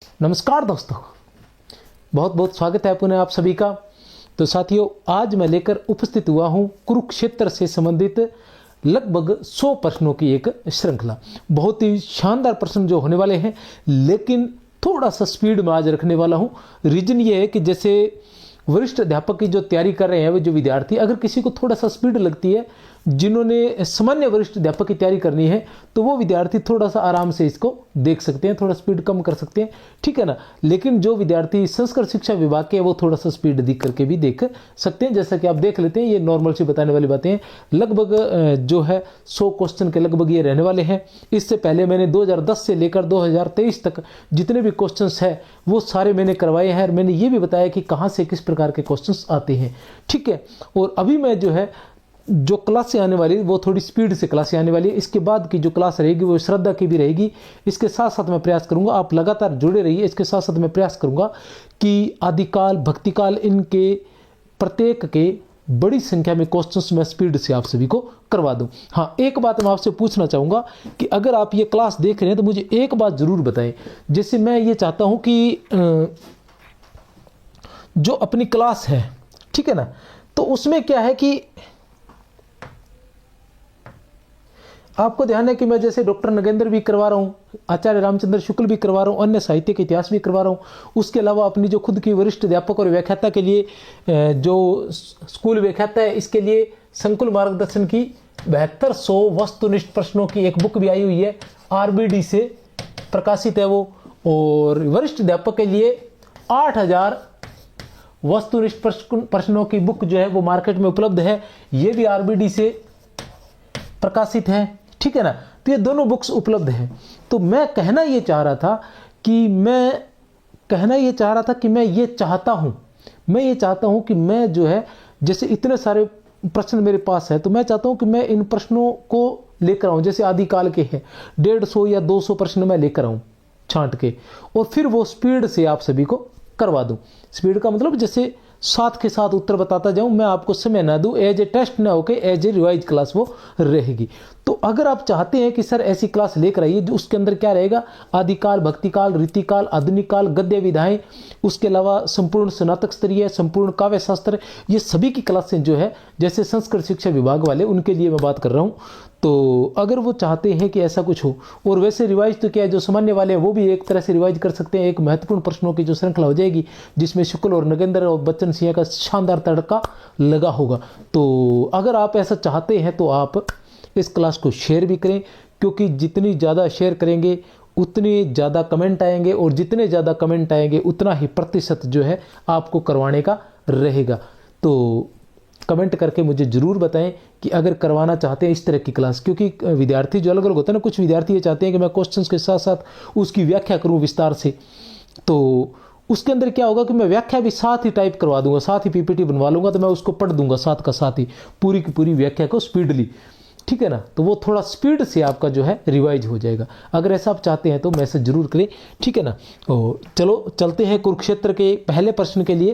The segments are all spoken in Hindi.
नमस्कार दोस्तों, बहुत बहुत स्वागत है पुनः आप सभी का। तो साथियों, आज मैं लेकर उपस्थित हुआ हूं कुरुक्षेत्र से संबंधित लगभग 100 प्रश्नों की एक श्रृंखला। बहुत ही शानदार प्रश्न जो होने वाले हैं, लेकिन थोड़ा सा स्पीड में आज रखने वाला हूं। रीजन ये है कि जैसे वरिष्ठ अध्यापक की जो तैयारी कर रहे हैं वो जो विद्यार्थी, अगर किसी को थोड़ा सा स्पीड लगती है, जिन्होंने सामान्य वरिष्ठ अध्यापक की तैयारी करनी है, तो वो विद्यार्थी थोड़ा सा आराम से इसको देख सकते हैं, थोड़ा स्पीड कम कर सकते हैं, ठीक है ना। लेकिन जो विद्यार्थी संस्कृत शिक्षा विभाग के, वो थोड़ा सा स्पीड अधिक करके भी देख सकते हैं। जैसा कि आप देख लेते हैं, ये नॉर्मल सी बताने वाली बातें हैं। लगभग जो है 100 क्वेश्चन के लगभग ये रहने वाले हैं। इससे पहले मैंने 2010 से लेकर 2023 तक जितने भी क्वेश्चंस हैं वो सारे मैंने करवाए हैं, और मैंने ये भी बताया कि कहाँ से किस प्रकार के क्वेश्चंस आते हैं, ठीक है। और अभी मैं जो है जो क्लासें आने वाली वो थोड़ी स्पीड से क्लासें आने वाली है। इसके बाद की जो क्लास रहेगी वो श्रद्धा की भी रहेगी। इसके साथ साथ मैं प्रयास करूंगा, आप लगातार जुड़े रहिए। इसके साथ साथ मैं प्रयास करूंगा कि आदिकाल, भक्तिकाल, इनके प्रत्येक के बड़ी संख्या में क्वेश्चंस मैं स्पीड से आप सभी को करवा दूं। हाँ, एक बात मैं आपसे पूछना चाहूँगा कि अगर आप ये क्लास देख रहे हैं तो मुझे एक बात ज़रूर बताएं। जैसे मैं ये चाहता हूँ कि जो अपनी क्लास है, ठीक है ना, तो उसमें क्या है कि आपको ध्यान है कि मैं जैसे डॉक्टर नगेंद्र भी करवा रहा हूँ, आचार्य रामचंद्र शुक्ल भी करवा रहा हूँ, अन्य साहित्य के इतिहास भी करवा रहा हूँ। उसके अलावा अपनी जो खुद की वरिष्ठ अध्यापक और व्याख्याता के लिए जो स्कूल व्याख्याता है, इसके लिए संकुल मार्गदर्शन की 7200 वस्तुनिष्ठ प्रश्नों की एक बुक भी आई हुई है, RBD से प्रकाशित है वो। और वरिष्ठ अध्यापक के लिए 8000 वस्तुनिष्ठ प्रश्नों की बुक जो है वो मार्केट में उपलब्ध है, ये भी RBD से प्रकाशित है, ठीक है ना। तो ये दोनों बुक्स उपलब्ध हैं। तो मैं कहना ये चाह रहा था कि मैं ये चाहता हूं कि मैं जो है, जैसे इतने सारे प्रश्न मेरे पास है, तो मैं चाहता हूं कि मैं इन प्रश्नों को लेकर आऊं। जैसे आदिकाल के हैं 150 या 200 प्रश्न मैं लेकर आऊं छांट के, और फिर वो स्पीड से आप सभी को करवा दूं। स्पीड का मतलब जैसे साथ के साथ उत्तर बताता जाऊं, मैं आपको समय ना दूं, एज ए टेस्ट ना होके एज ए रिवाइज क्लास वो रहेगी। तो अगर आप चाहते हैं कि सर ऐसी क्लास लेकर आइए, जो उसके अंदर क्या रहेगा, आदिकाल, भक्तिकाल, रीतिकाल, आधुनिक काल, गद्य विधाएं, उसके अलावा संपूर्ण स्नातक स्तरीय, संपूर्ण काव्य शास्त्र, ये सभी की क्लासें जो है, जैसे संस्कृत शिक्षा विभाग वाले, उनके लिए मैं बात कर रहा हूँ। तो अगर वो चाहते हैं कि ऐसा कुछ हो, और वैसे रिवाइज तो क्या है, जो सामान्य वाले हैं वो भी एक तरह से रिवाइज कर सकते हैं। एक महत्वपूर्ण प्रश्नों की जो श्रृंखला हो जाएगी, जिसमें शुक्ल और नगेंद्र और बच्चन सिंह का शानदार तड़का लगा होगा। तो अगर आप ऐसा चाहते हैं तो आप इस क्लास को शेयर भी करें, क्योंकि जितनी ज़्यादा शेयर करेंगे उतने ज़्यादा कमेंट आएंगे, और जितने ज़्यादा कमेंट आएंगे उतना ही प्रतिशत जो है आपको करवाने का रहेगा। तो कमेंट करके मुझे ज़रूर बताएं कि अगर करवाना चाहते हैं इस तरह की क्लास, क्योंकि विद्यार्थी जो अलग अलग होते हैं ना, कुछ विद्यार्थी ये चाहते हैं कि मैं क्वेश्चंस के साथ साथ उसकी व्याख्या करूं विस्तार से। तो उसके अंदर क्या होगा कि मैं व्याख्या भी साथ ही टाइप करवा दूंगा, साथ ही PPT बनवा लूंगा, तो मैं उसको पढ़ दूंगा साथ का साथ ही पूरी की पूरी व्याख्या को स्पीडली, ठीक है ना। तो वो थोड़ा स्पीड से आपका जो है रिवाइज हो जाएगा। अगर ऐसा आप चाहते हैं तो मैसेज जरूर करें, ठीक है ना। तो चलो चलते हैं कुरुक्षेत्र के पहले प्रश्न के लिए।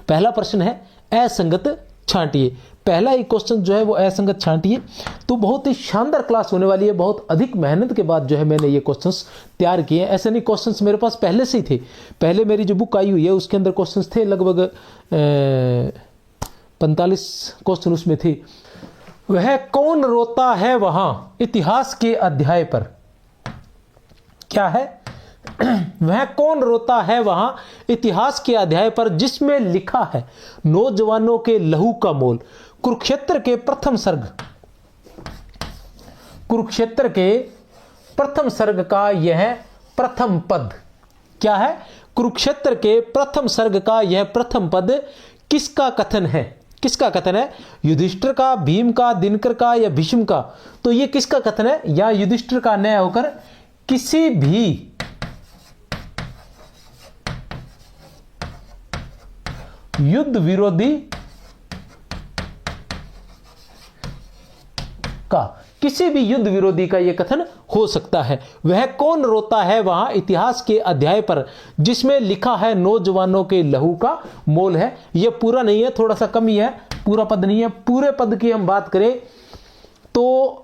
पहला प्रश्न है असंगत छांटिए। पहला ही क्वेश्चन जो है वो असंगत छांटिए। तो बहुत ही शानदार क्लास होने वाली है। बहुत अधिक मेहनत के बाद जो है मैंने ये क्वेश्चंस तैयार किए हैं। ऐसे नहीं, क्वेश्चंस मेरे पास पहले से ही थे। पहले मेरी जो बुक आई हुई है उसके अंदर क्वेश्चंस थे, लगभग 45 क्वेश्चन उसमें थे। वह कौन रोता है वहां इतिहास के अध्याय पर, क्या है? वह कौन रोता है वहां इतिहास के अध्याय पर, जिसमें लिखा है नौजवानों के लहू का मोल। कुरुक्षेत्र के प्रथम सर्ग, कुरुक्षेत्र के प्रथम सर्ग का यह प्रथम पद क्या है? कुरुक्षेत्र के प्रथम सर्ग का यह प्रथम पद किसका कथन है? किसका कथन है? युधिष्ठिर का, भीम का, दिनकर का या भीष्म का? तो यह किसका कथन है? या युधिष्ठिर का न होकर किसी भी युद्ध विरोधी का, किसी भी युद्ध विरोधी का यह कथन हो सकता है। वह कौन रोता है वहां इतिहास के अध्याय पर, जिसमें लिखा है नौजवानों के लहू का मोल है। यह पूरा नहीं है, थोड़ा सा कम ही है, पूरा पद नहीं है। पूरे पद की हम बात करें तो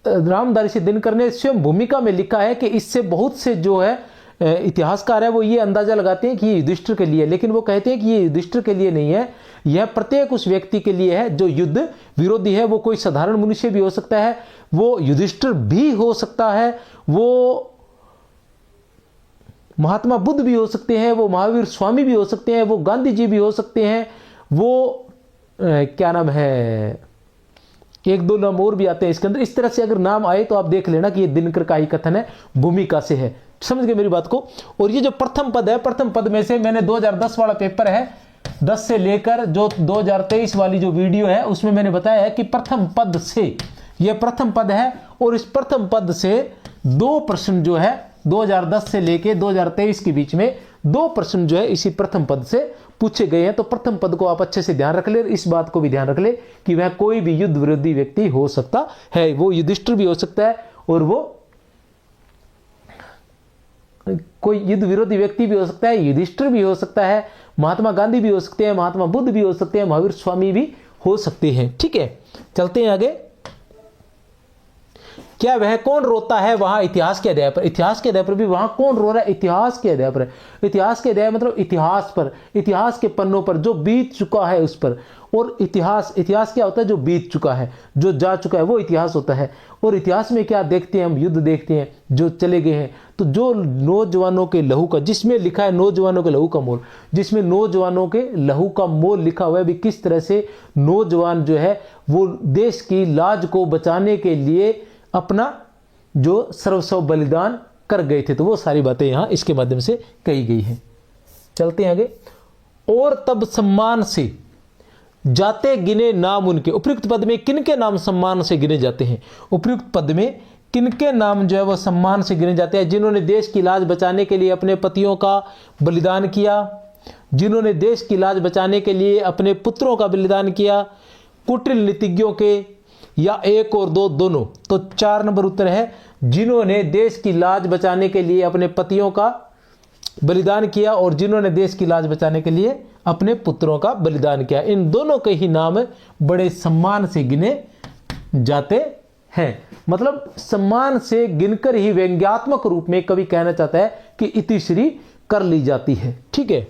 रामधारी सिंह दिनकर ने स्वयं भूमिका में लिखा है कि इससे बहुत से जो है इतिहासकार है वो ये अंदाजा लगाते हैं कि ये युधिष्ठिर के लिए, लेकिन वो कहते हैं कि ये युधिष्ठिर के लिए नहीं है, यह प्रत्येक उस व्यक्ति के लिए है जो युद्ध विरोधी है। वो कोई साधारण मनुष्य भी हो सकता है, वो युधिष्ठिर भी हो सकता है, वो महात्मा बुद्ध भी हो सकते हैं, वो महावीर स्वामी भी हो सकते हैं, वो गांधी जी भी हो सकते हैं, वो क्या नाम है, एक दो नाम और भी आते हैं इसके अंदर। इस तरह से अगर नाम आए तो आप देख लेना कि ये दिनकर का ही कथन है, भूमिका से है। समझ गए मेरी बात को। और ये जो प्रथम पद है, प्रथम पद में से मैंने 2010 वाला पेपर है 10 से लेकर जो 2023 वाली जो वीडियो है उसमें मैंने बताया है कि प्रथम पद से, ये प्रथम पद है और इस प्रथम पद से 2 प्रश्न जो है 2010 से लेके 2023 के बीच में 2 प्रश्न जो है इसी प्रथम पद से पूछे गए हैं। तो प्रथम पद को आप अच्छे से ध्यान रख ले, इस बात को भी ध्यान रख ले कि वह कोई भी युद्ध विरोधी व्यक्ति हो सकता है। वो युधिष्ठिर भी हो सकता है और वो कोई युद्ध विरोधी व्यक्ति भी हो सकता है, युधिष्ठिर भी हो सकता है, महात्मा गांधी भी हो सकते हैं, महात्मा बुद्ध भी हो सकते हैं, महावीर स्वामी भी हो सकते हैं। ठीक है, चलते हैं आगे। क्या वह कौन रोता है वहां इतिहास के अध्याय पर? इतिहास के अध्याय पर भी वहां कौन रो रहा है? इतिहास के अध्याय पर। इतिहास के अध्याय मतलब इतिहास पर, इतिहास के पन्नों पर जो बीत चुका है उस पर। और इतिहास, इतिहास क्या होता है? जो बीत चुका है, जो जा चुका है, वो इतिहास होता है। और इतिहास में क्या देखते हैं हम? युद्ध देखते हैं जो चले गए हैं। तो जो नौजवानों के लहू का, जिसमें लिखा है नौजवानों के लहू का मोल, जिसमें नौजवानों के लहू का मोल लिखा हुआ है भी, किस तरह से नौजवान जो है वो देश की लाज को बचाने के लिए अपना जो सर्वस्व बलिदान कर गए थे। तो वो सारी बातें यहां इसके माध्यम से कही गई हैं। चलते हैं आगे। और तब सम्मान से जाते गिने नाम उनके। उपयुक्त पद में किनके नाम सम्मान से गिने जाते हैं? उपयुक्त पद में किनके नाम जो है वो सम्मान से गिने जाते हैं? जिन्होंने देश की लाज बचाने के लिए अपने पतियों का बलिदान किया, जिन्होंने देश की लाज बचाने के लिए अपने पुत्रों का बलिदान किया, कुटिल नीतिज्ञों के, या 1 और 2 दोनों। तो 4 नंबर उत्तर है जिन्होंने देश की लाज बचाने के लिए अपने पतियों का बलिदान किया और जिन्होंने देश की लाज बचाने के लिए अपने पुत्रों का बलिदान किया। इन दोनों के ही नाम बड़े सम्मान से गिने जाते हैं। मतलब सम्मान से गिनकर ही व्यंग्यात्मक रूप में कवि कहना चाहता है कि इतिश्री कर ली जाती है। ठीक है,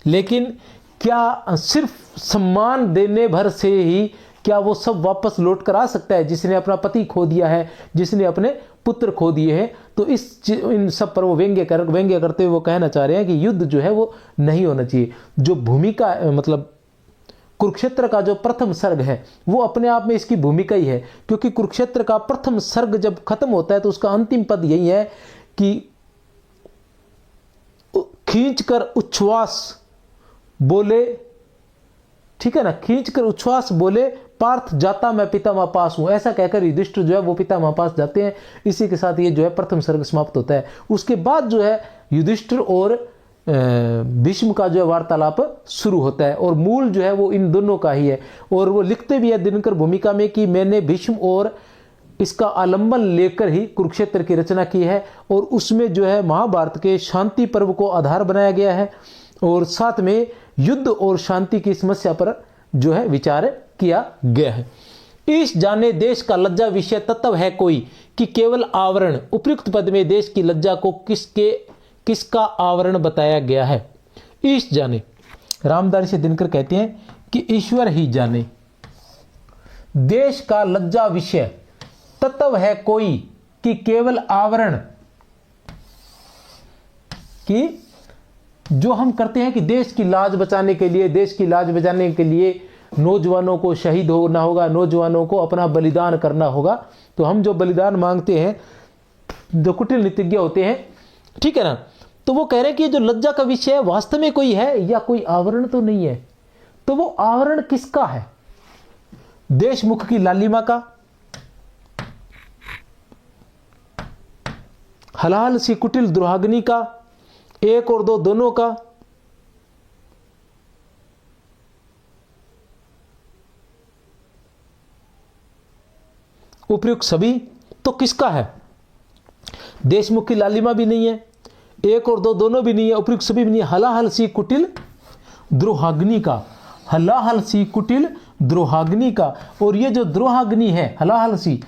लेकिन क्या सिर्फ सम्मान देने भर से ही क्या वो सब वापस लौट कर आ सकता है? जिसने अपना पति खो दिया है, जिसने अपने पुत्र खो दिए हैं, तो इन सब पर वो व्यंग्य करते हुए वो कहना चाह रहे हैं कि युद्ध जो है वो नहीं होना चाहिए। जो भूमिका, मतलब कुरुक्षेत्र का जो प्रथम सर्ग है वो अपने आप में इसकी भूमिका ही है, क्योंकि कुरुक्षेत्र का प्रथम सर्ग जब खत्म होता है तो उसका अंतिम पद यही है कि खींचकर उच्छ्वास बोले, ठीक है ना, खींचकर उच्छ्वास बोले पार्थ जाता मैं पितामह पास हूं। ऐसा कहकर युधिष्ठिर जो है वो पितामह पास जाते हैं। इसी के साथ ये जो है प्रथम सर्ग समाप्त होता है। उसके बाद जो है युधिष्ठिर और भीष्म का जो है वार्तालाप शुरू होता है और मूल जो है वो इन दोनों का ही है। और वो लिखते भी है दिनकर भूमिका में कि मैंने भीष्म और इसका आलंबन लेकर ही कुरुक्षेत्र की रचना की है और उसमें जो है महाभारत के शांति पर्व को आधार बनाया गया है और साथ में युद्ध और शांति की समस्या पर जो है विचार किया गया है। ईश जाने देश का लज्जा विषय तत्व है कोई कि केवल आवरण। उपयुक्त पद में देश की लज्जा को किसका आवरण बताया गया है? ईश जाने, रामधारी से दिनकर कहते हैं कि ईश्वर ही जाने। देश का लज्जा विषय तत्व है कोई कि केवल आवरण, कि जो हम करते हैं कि देश की लाज बचाने के लिए, देश की लाज बचाने के लिए नौजवानों को शहीद होना होगा, नौजवानों को अपना बलिदान करना होगा। तो हम जो बलिदान मांगते हैं, जो कुटिल नीतिज्ञ होते हैं, ठीक है ना, तो वो कह रहे हैं कि जो लज्जा का विषय है वास्तव में कोई है या कोई आवरण तो नहीं है। तो वो आवरण किसका है? देशमुख की लालिमा का, हलाल सी कुटिल दुर्भाग्नि का, 1 और 2 दोनों का, उपयुक्त सभी। तो किसका है? देशमुख की लालिमा भी नहीं है, 1 और 2 दोनों भी नहीं है, उपयुक्त सभी भी नहीं है। हलाहल सी कुटिल द्रोहाग्नि का, हलाहल सी कुटिल द्रोहाग्नि का। और ये जो द्रोहाग्नि है हलाहल सी,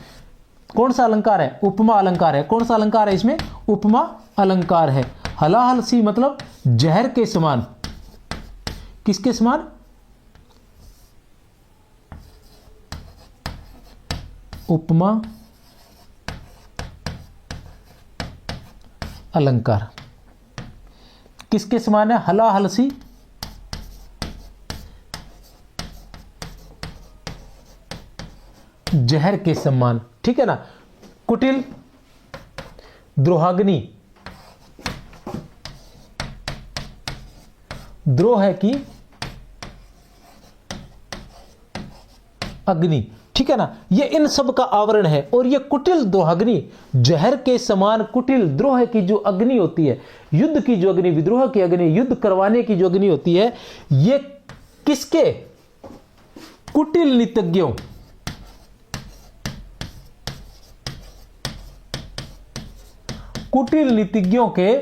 कौन सा अलंकार है? उपमा अलंकार है। कौन सा अलंकार है इसमें? उपमा अलंकार है। हलाहल सी मतलब जहर के समान। किसके समान? उपमा अलंकार किसके समान है? हलाहल सी जहर के समान, ठीक है ना। कुटिल द्रोहाग्नि, द्रोह है कि अग्नि, ठीक है ना। ये इन सब का आवरण है। और ये कुटिल द्रोहाग्नि, जहर के समान कुटिल द्रोह की जो अग्नि होती है, युद्ध की जो अग्नि, विद्रोह की अग्नि, युद्ध करवाने की जो अग्नि होती है, ये किसके? कुटिल नीतिज्ञों, कुटिल नीतिज्ञों के,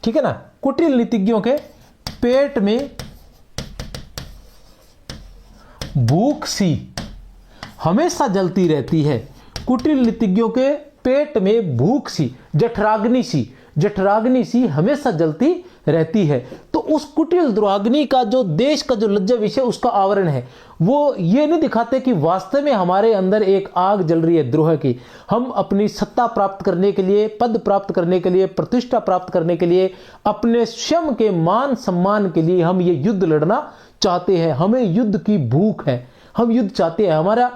ठीक है ना, कुटिल नीतिज्ञों के पेट में भूख सी हमेशा जलती रहती है। कुटिल नीतिज्ञों के पेट में भूख सी, जठराग्नि सी, जठराग्नि सी हमेशा जलती रहती है। तो उस कुटिल द्रोहाग्नि का जो देश का जो लज्जा विषय उसका आवरण है, वो ये नहीं दिखाते कि वास्तव में हमारे अंदर एक आग जल रही है द्रोह की। हम अपनी सत्ता प्राप्त करने के लिए, पद प्राप्त करने के लिए, प्रतिष्ठा प्राप्त करने के लिए, अपने स्वयं के मान सम्मान के लिए हम ये युद्ध लड़ना चाहते हैं। हमें युद्ध की भूख है, हम युद्ध चाहते हैं। हमारा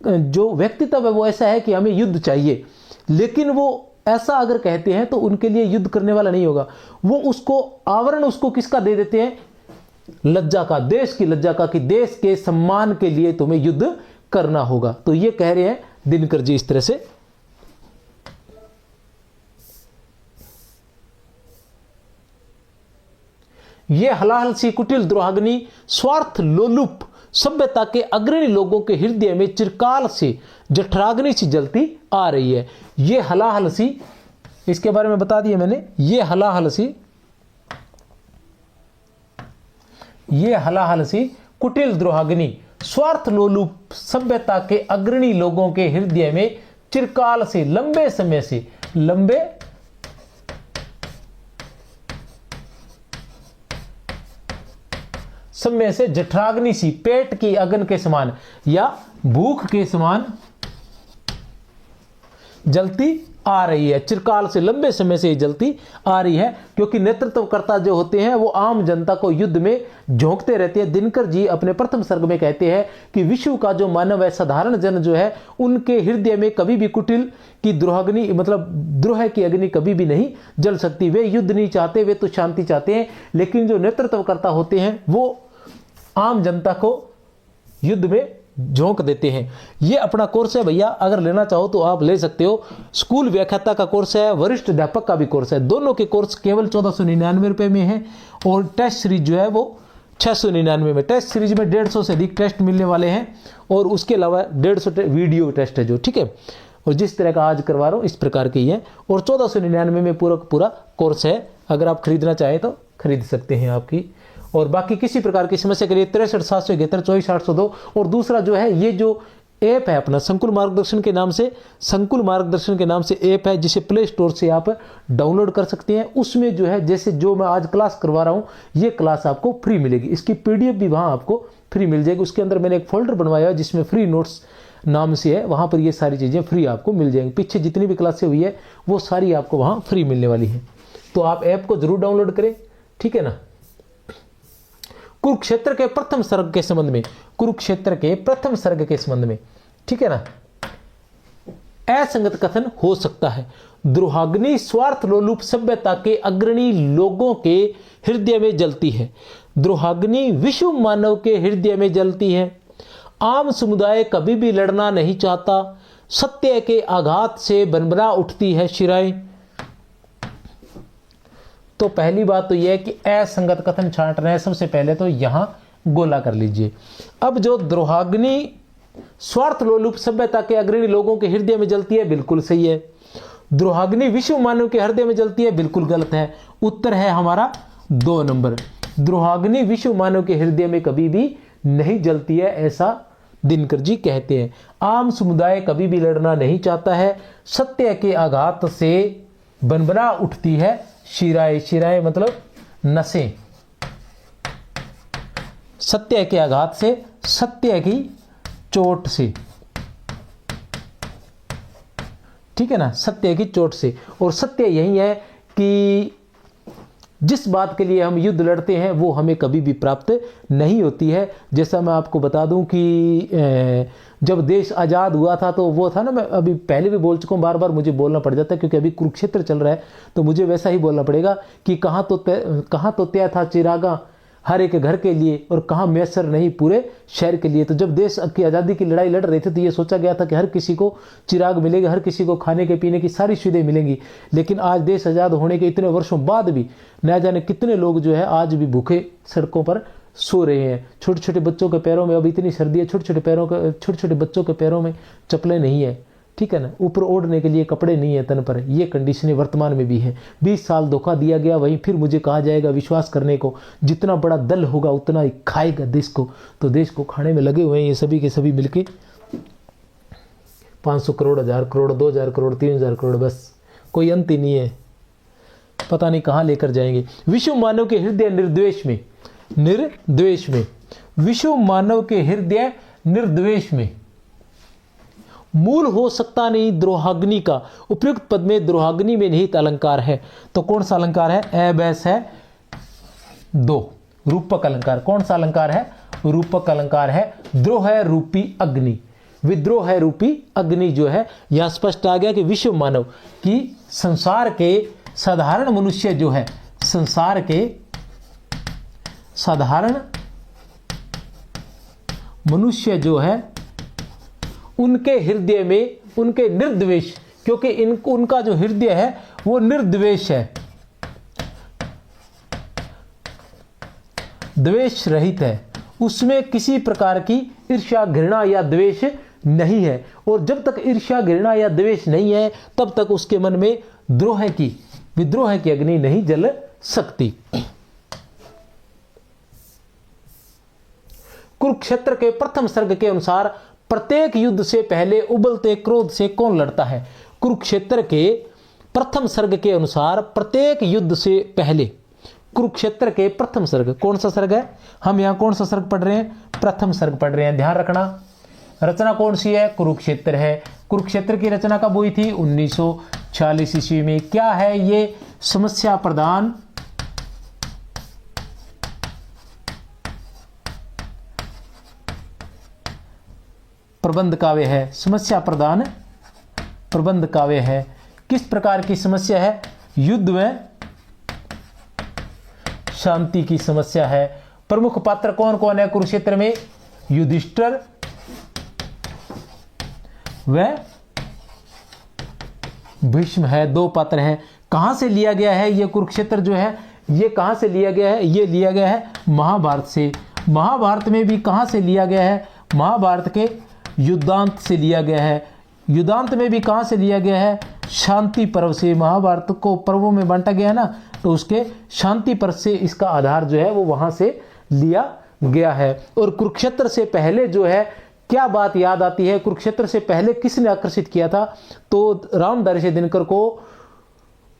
जो व्यक्तित्व है वो ऐसा है कि हमें युद्ध चाहिए। लेकिन वो ऐसा अगर कहते हैं तो उनके लिए युद्ध करने वाला नहीं होगा। वो उसको आवरण उसको किसका दे देते हैं? लज्जा का, देश की लज्जा का, कि देश के सम्मान के लिए तुम्हें युद्ध करना होगा। तो ये कह रहे हैं दिनकर जी इस तरह से। ये हलाहल सी कुटिल द्रोहाग्नि स्वार्थ लोलुप सभ्यता के अग्रणी लोगों के हृदय में चिरकाल से जठराग्नि सी जलती आ रही है। ये हलाहल सी, इसके बारे में बता दिया मैंने। ये हलाहल सी, ये हलाहल सी कुटिल द्रोहाग्नि स्वार्थ लोलुप सभ्यता के अग्रणी लोगों के हृदय में चिरकाल से, लंबे समय से, लंबे समय से जठराग्नि सी, पेट की अग्नि के समान या भूख के समान जलती आ रही है। चिरकाल से, लंबे समय से जलती आ रही है। क्योंकि नेतृत्वकर्ता जो होते हैं वो आम जनता को युद्ध में झोंकते रहते हैं। दिनकर जी अपने प्रथम सर्ग में कहते हैं कि विश्व का जो मानव है, साधारण जन जो है, उनके हृदय में कभी भी कुटिल की द्रोहाग्नि मतलब द्रोह की अग्नि कभी भी नहीं जल सकती। वे युद्ध नहीं चाहते, वे तो शांति चाहते हैं। लेकिन जो नेतृत्वकर्ता होते हैं वो आम जनता को युद्ध में झोंक देते हैं। ये अपना कोर्स है भैया, अगर लेना चाहो तो आप ले सकते हो। स्कूल व्याख्याता का कोर्स है, वरिष्ठ अध्यापक का भी कोर्स है। दोनों के कोर्स केवल 1499 रुपए में है। और टेस्ट सीरीज जो है वो 699 में। टेस्ट सीरीज में 150 से अधिक टेस्ट मिलने वाले हैं। और उसके अलावा 150 वीडियो टेस्ट है जो, ठीक है। और जिस तरह का आज करवा रहा हूँ इस प्रकार की है। और 1499 में पूरा कोर्स है। अगर आप खरीदना चाहें तो खरीद सकते हैं आपकी। और बाकी किसी प्रकार की समस्या के लिए 63 771 24 802। और दूसरा जो है, ये जो ऐप है अपना संकुल मार्गदर्शन के नाम से, संकुल मार्गदर्शन के नाम से ऐप है, जिसे प्ले स्टोर से आप डाउनलोड कर सकते हैं। उसमें जो है, जैसे जो मैं आज क्लास करवा रहा हूँ, ये क्लास आपको फ्री मिलेगी। इसकी PDF भी वहाँ आपको फ्री मिल जाएगी। उसके अंदर मैंने एक फोल्डर बनवाया है जिसमें फ्री नोट्स नाम से है। वहाँ पर ये सारी चीज़ें फ्री आपको मिल जाएंगी। पीछे जितनी भी क्लासें हुई है वो सारी आपको वहाँ फ्री मिलने वाली है। तो आप ऐप को जरूर डाउनलोड करें, ठीक है ना। कुरुक्षेत्र के प्रथम सर्ग के संबंध में, कुरुक्षेत्र के प्रथम सर्ग के संबंध में, ठीक है ना, असंगत कथन हो सकता है। द्रोहाग्नि स्वार्थ लोलुप सभ्यता के अग्रणी लोगों के हृदय में जलती है। द्रोहाग्नि विश्व मानव के हृदय में जलती है। आम समुदाय कभी भी लड़ना नहीं चाहता। सत्य के आघात से बनबना उठती है शिराएं। तो पहली बात तो यह है कि असंगत कथन छांट रहे हैं। सबसे पहले तो यहां गोला कर लीजिए। अब जो द्रोहाग्नि स्वार्थ लोलुप सभ्यता के अग्रणी लोगों के हृदय में जलती है, बिल्कुल सही है। द्रोहाग्नि विश्व मानव के हृदय में जलती है, बिल्कुल गलत है। उत्तर है हमारा 2 नंबर। द्रोहाग्नि विश्व मानव के हृदय में कभी भी नहीं जलती है, ऐसा दिनकर जी कहते हैं। आम समुदाय कभी भी लड़ना नहीं चाहता है, सत्य के आघात से बनबना उठती है शिराएं। शिराएं मतलब नसें। सत्य के आघात से, सत्य की चोट से, ठीक है ना, सत्य की चोट से। और सत्य यही है कि जिस बात के लिए हम युद्ध लड़ते हैं वो हमें कभी भी प्राप्त नहीं होती है। जैसा मैं आपको बता दूं कि जब देश आज़ाद हुआ था तो वो था ना, मैं अभी पहले भी बोल चुका हूँ, बार बार मुझे बोलना पड़ जाता है क्योंकि अभी कुरुक्षेत्र चल रहा है तो मुझे वैसा ही बोलना पड़ेगा कि कहाँ तो तय था चिरागा हर एक घर के लिए और कहाँ मैसर नहीं पूरे शहर के लिए। तो जब देश की आज़ादी की लड़ाई लड़ रहे थे तो ये सोचा गया था कि हर किसी को चिराग मिलेगा, हर किसी को खाने के पीने की सारी सुविधाएं मिलेंगी। लेकिन आज देश आज़ाद होने के इतने वर्षों बाद भी न जाने कितने लोग जो है आज भी भूखे सड़कों पर सो रहे हैं। छोटे छोटे बच्चों के पैरों में, अब इतनी सर्दी है, छोटे छोटे बच्चों के पैरों में चप्पलें नहीं है, ठीक है ना, ऊपर ओढ़ने के लिए कपड़े नहीं है तन पर। ये कंडीशनें वर्तमान में भी है। 20 साल धोखा दिया गया, वहीं फिर मुझे कहा जाएगा विश्वास करने को। जितना बड़ा दल होगा उतना ही खाएगा देश को। तो देश को खाने में लगे हुए हैं ये सभी के सभी मिलके 500 करोड़, 1000 करोड़, 2000 करोड़, 3000 करोड़, बस कोई अंत ही नहीं है। पता नहीं कहाँ लेकर जाएंगे। विश्व मानव के हृदय निर्द्वेष में, निर्द्वेष में, विश्व मानव के हृदय निर्द्वेष में मूल हो सकता नहीं द्रोहाग्नि का। उपयुक्त पद में द्रोहाग्नि में निहित अलंकार है। तो कौन सा अलंकार है? एबैस है 2, रूपक अलंकार। कौन सा अलंकार है? रूपक अलंकार है। द्रोह है रूपी अग्नि, विद्रोह है रूपी अग्नि जो है, यहां स्पष्ट आ गया कि विश्व मानव की संसार के साधारण मनुष्य जो है, संसार के साधारण मनुष्य जो है उनके हृदय में, उनके निर्द्वेष, क्योंकि उनका जो हृदय है वो निर्द्वेष है, द्वेष रहित है, उसमें किसी प्रकार की ईर्ष्या घृणा या द्वेष नहीं है। और जब तक ईर्ष्या घृणा या द्वेष नहीं है तब तक उसके मन में द्रोह की, विद्रोह की अग्नि नहीं जल सकती। कुरुक्षेत्र के प्रथम सर्ग के अनुसार प्रत्येक युद्ध से पहले उबलते क्रोध से कौन लड़ता है? कुरुक्षेत्र के प्रथम सर्ग के अनुसार प्रत्येक युद्ध से पहले, कुरुक्षेत्र के प्रथम सर्ग, कौन सा सर्ग है? हम यहां कौन सा सर्ग पढ़ रहे हैं? प्रथम सर्ग पढ़ रहे हैं। ध्यान रखना, रचना कौन सी है? कुरुक्षेत्र है। कुरुक्षेत्र की रचना कब हुई थी? 1946 ईस्वी में। क्या है ये? समस्या प्रधान प्रबंध काव्य है। समस्या प्रधान प्रबंध काव्य है। किस प्रकार की समस्या है? युद्ध में शांति की समस्या है। प्रमुख पात्र कौन कौन है कुरुक्षेत्र में? युधिष्ठिर व भीष्म है, 2 पात्र हैं। कहां से लिया गया है ये कुरुक्षेत्र जो है? ये कहां से लिया गया है? ये लिया गया है महाभारत से। महाभारत में भी कहां से लिया गया है? महाभारत के युद्धांत से लिया गया है। युद्धांत में भी कहां से लिया गया है? शांति पर्व से। महाभारत को पर्वों में बांटा गया है ना, तो उसके शांति पर्व से इसका आधार जो है वो वहां से लिया गया है। और कुरुक्षेत्र से पहले जो है क्या बात याद आती है? कुरुक्षेत्र से पहले किसने आकर्षित किया था? तो रामधारी दिनकर को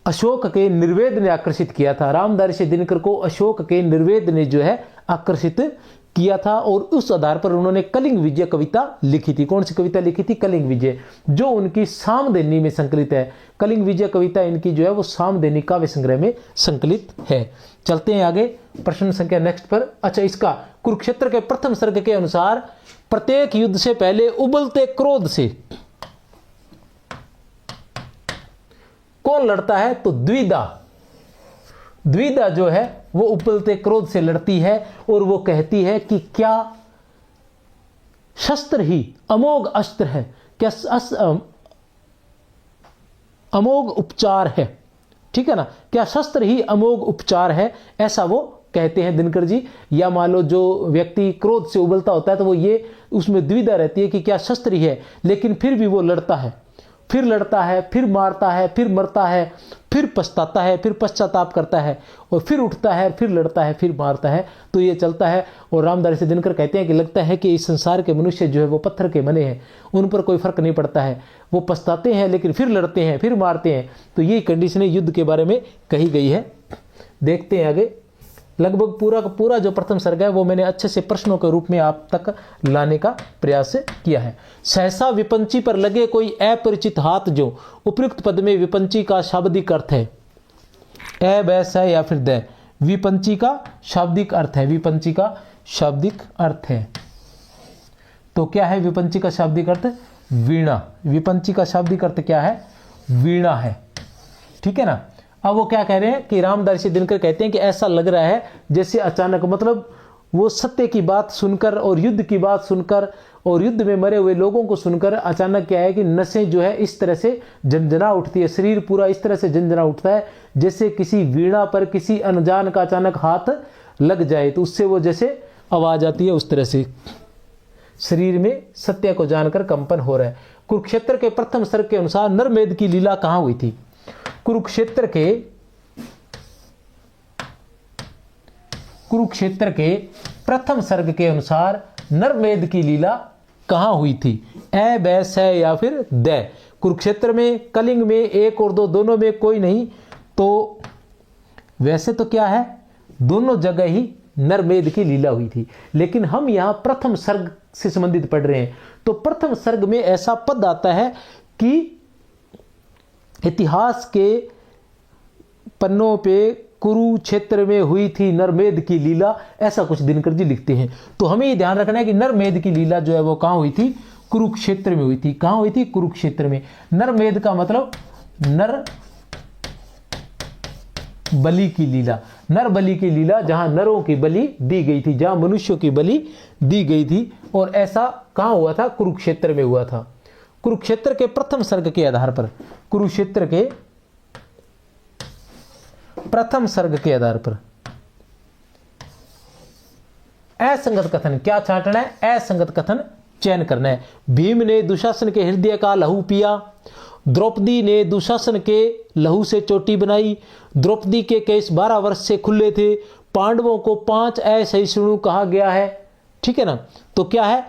अशोक के निर्वेद ने आकर्षित किया था। रामधारी दिनकर को अशोक के निर्वेद ने जो है आकर्षित किया था और उस आधार पर उन्होंने कलिंग विजय कविता लिखी थी। कौन सी कविता लिखी थी? कलिंग विजय, जो उनकी सामदेनी में संकलित है। कलिंग विजय कविता इनकी जो है वो सामदेनी काव्य संग्रह में संकलित है। चलते हैं आगे प्रश्न संख्या नेक्स्ट पर। अच्छा, इसका कुरुक्षेत्र के प्रथम सर्ग के अनुसार प्रत्येक युद्ध से पहले उबलते क्रोध से कौन लड़ता है? तो द्विधा, द्विधा जो है वो उबलते क्रोध से लड़ती है और वो कहती है कि क्या शस्त्र ही अमोघ अस्त्र है, क्या अमोघ उपचार है, ठीक है ना, क्या शस्त्र ही अमोघ उपचार है, ऐसा वो कहते हैं दिनकर जी। या मान लो जो व्यक्ति क्रोध से उबलता होता है तो वो ये उसमें द्विधा रहती है कि क्या शस्त्र ही है, लेकिन फिर भी वो लड़ता है, फिर लड़ता है, फिर मारता है, फिर मरता है, फिर पछताता है, फिर पश्चाताप करता है, और फिर उठता है, फिर लड़ता है, फिर मारता है। तो ये चलता है। और रामधारी सिंह दिनकर कहते हैं कि लगता है कि इस संसार के मनुष्य जो है वो पत्थर के बने हैं, उन पर कोई फर्क नहीं पड़ता है। वो पछताते हैं लेकिन फिर लड़ते हैं, फिर मारते हैं। तो ये कंडीशनें युद्ध के बारे में कही गई है। देखते हैं आगे। लगभग पूरा का पूरा जो प्रथम सर्ग है वो मैंने अच्छे से प्रश्नों के रूप में आप तक लाने का प्रयास किया है। सहसा विपंची पर लगे कोई अपरिचित हाथ, जो उपयुक्त पद में विपंची का शाब्दिक अर्थ है ए, बैस है या फिर द। विपंची का शाब्दिक अर्थ है, विपंची का शाब्दिक अर्थ है। तो क्या है विपंची का शाब्दिक अर्थ? वीणा। विपंची का शाब्दिक अर्थ क्या है? वीणा है। ठीक है ना। अब वो क्या कह रहे हैं कि रामधारी सिंह दिनकर कहते हैं कि ऐसा लग रहा है जैसे अचानक, मतलब वो सत्य की बात सुनकर और युद्ध की बात सुनकर और युद्ध में मरे हुए लोगों को सुनकर अचानक क्या है कि नसें जो है इस तरह से झंझना उठती है, शरीर पूरा इस तरह से झंझना उठता है जैसे किसी वीणा पर किसी अनजान का अचानक हाथ लग जाए तो उससे वो जैसे आवाज आती है, उस तरह से शरीर में सत्य को जानकर कंपन हो रहा है। कुरुक्षेत्र के प्रथम सर्ग के अनुसार नरमेध की लीला कहां हुई थी? कुरुक्षेत्र के प्रथम सर्ग के अनुसार नरमेध की लीला कहां हुई थी? ए, बैस है या फिर द। कुरुक्षेत्र में, कलिंग में, एक और दो, दोनों में कोई नहीं। तो वैसे तो क्या है, दोनों जगह ही नरमेध की लीला हुई थी, लेकिन हम यहां प्रथम सर्ग से संबंधित पढ़ रहे हैं। तो प्रथम सर्ग में ऐसा पद आता है कि इतिहास के पन्नों पे कुरुक्षेत्र में हुई थी नरमेध की लीला, ऐसा कुछ दिनकर जी लिखते हैं। तो हमें ये ध्यान रखना है कि नरमेध की लीला जो है वो कहां हुई थी? कुरुक्षेत्र में हुई थी। कहां हुई थी? कुरुक्षेत्र में। नरमेध का मतलब नर बलि की लीला। नर बलि की लीला, जहां नरों की बलि दी गई थी, जहां मनुष्यों की बलि दी गई थी। और ऐसा कहां हुआ था? कुरुक्षेत्र में हुआ था। कुरुक्षेत्र के प्रथम सर्ग के आधार पर, कुरुक्षेत्र के प्रथम सर्ग के आधार पर असंगत कथन क्या छांटना है? असंगत कथन चयन करना है। भीम ने दुशासन के हृदय का लहू पिया, द्रौपदी ने दुशासन के लहू से चोटी बनाई, द्रौपदी के केस 12 वर्ष से खुले थे, पांडवों को 5 असहिष्णु कहा गया है। ठीक है ना। तो क्या है?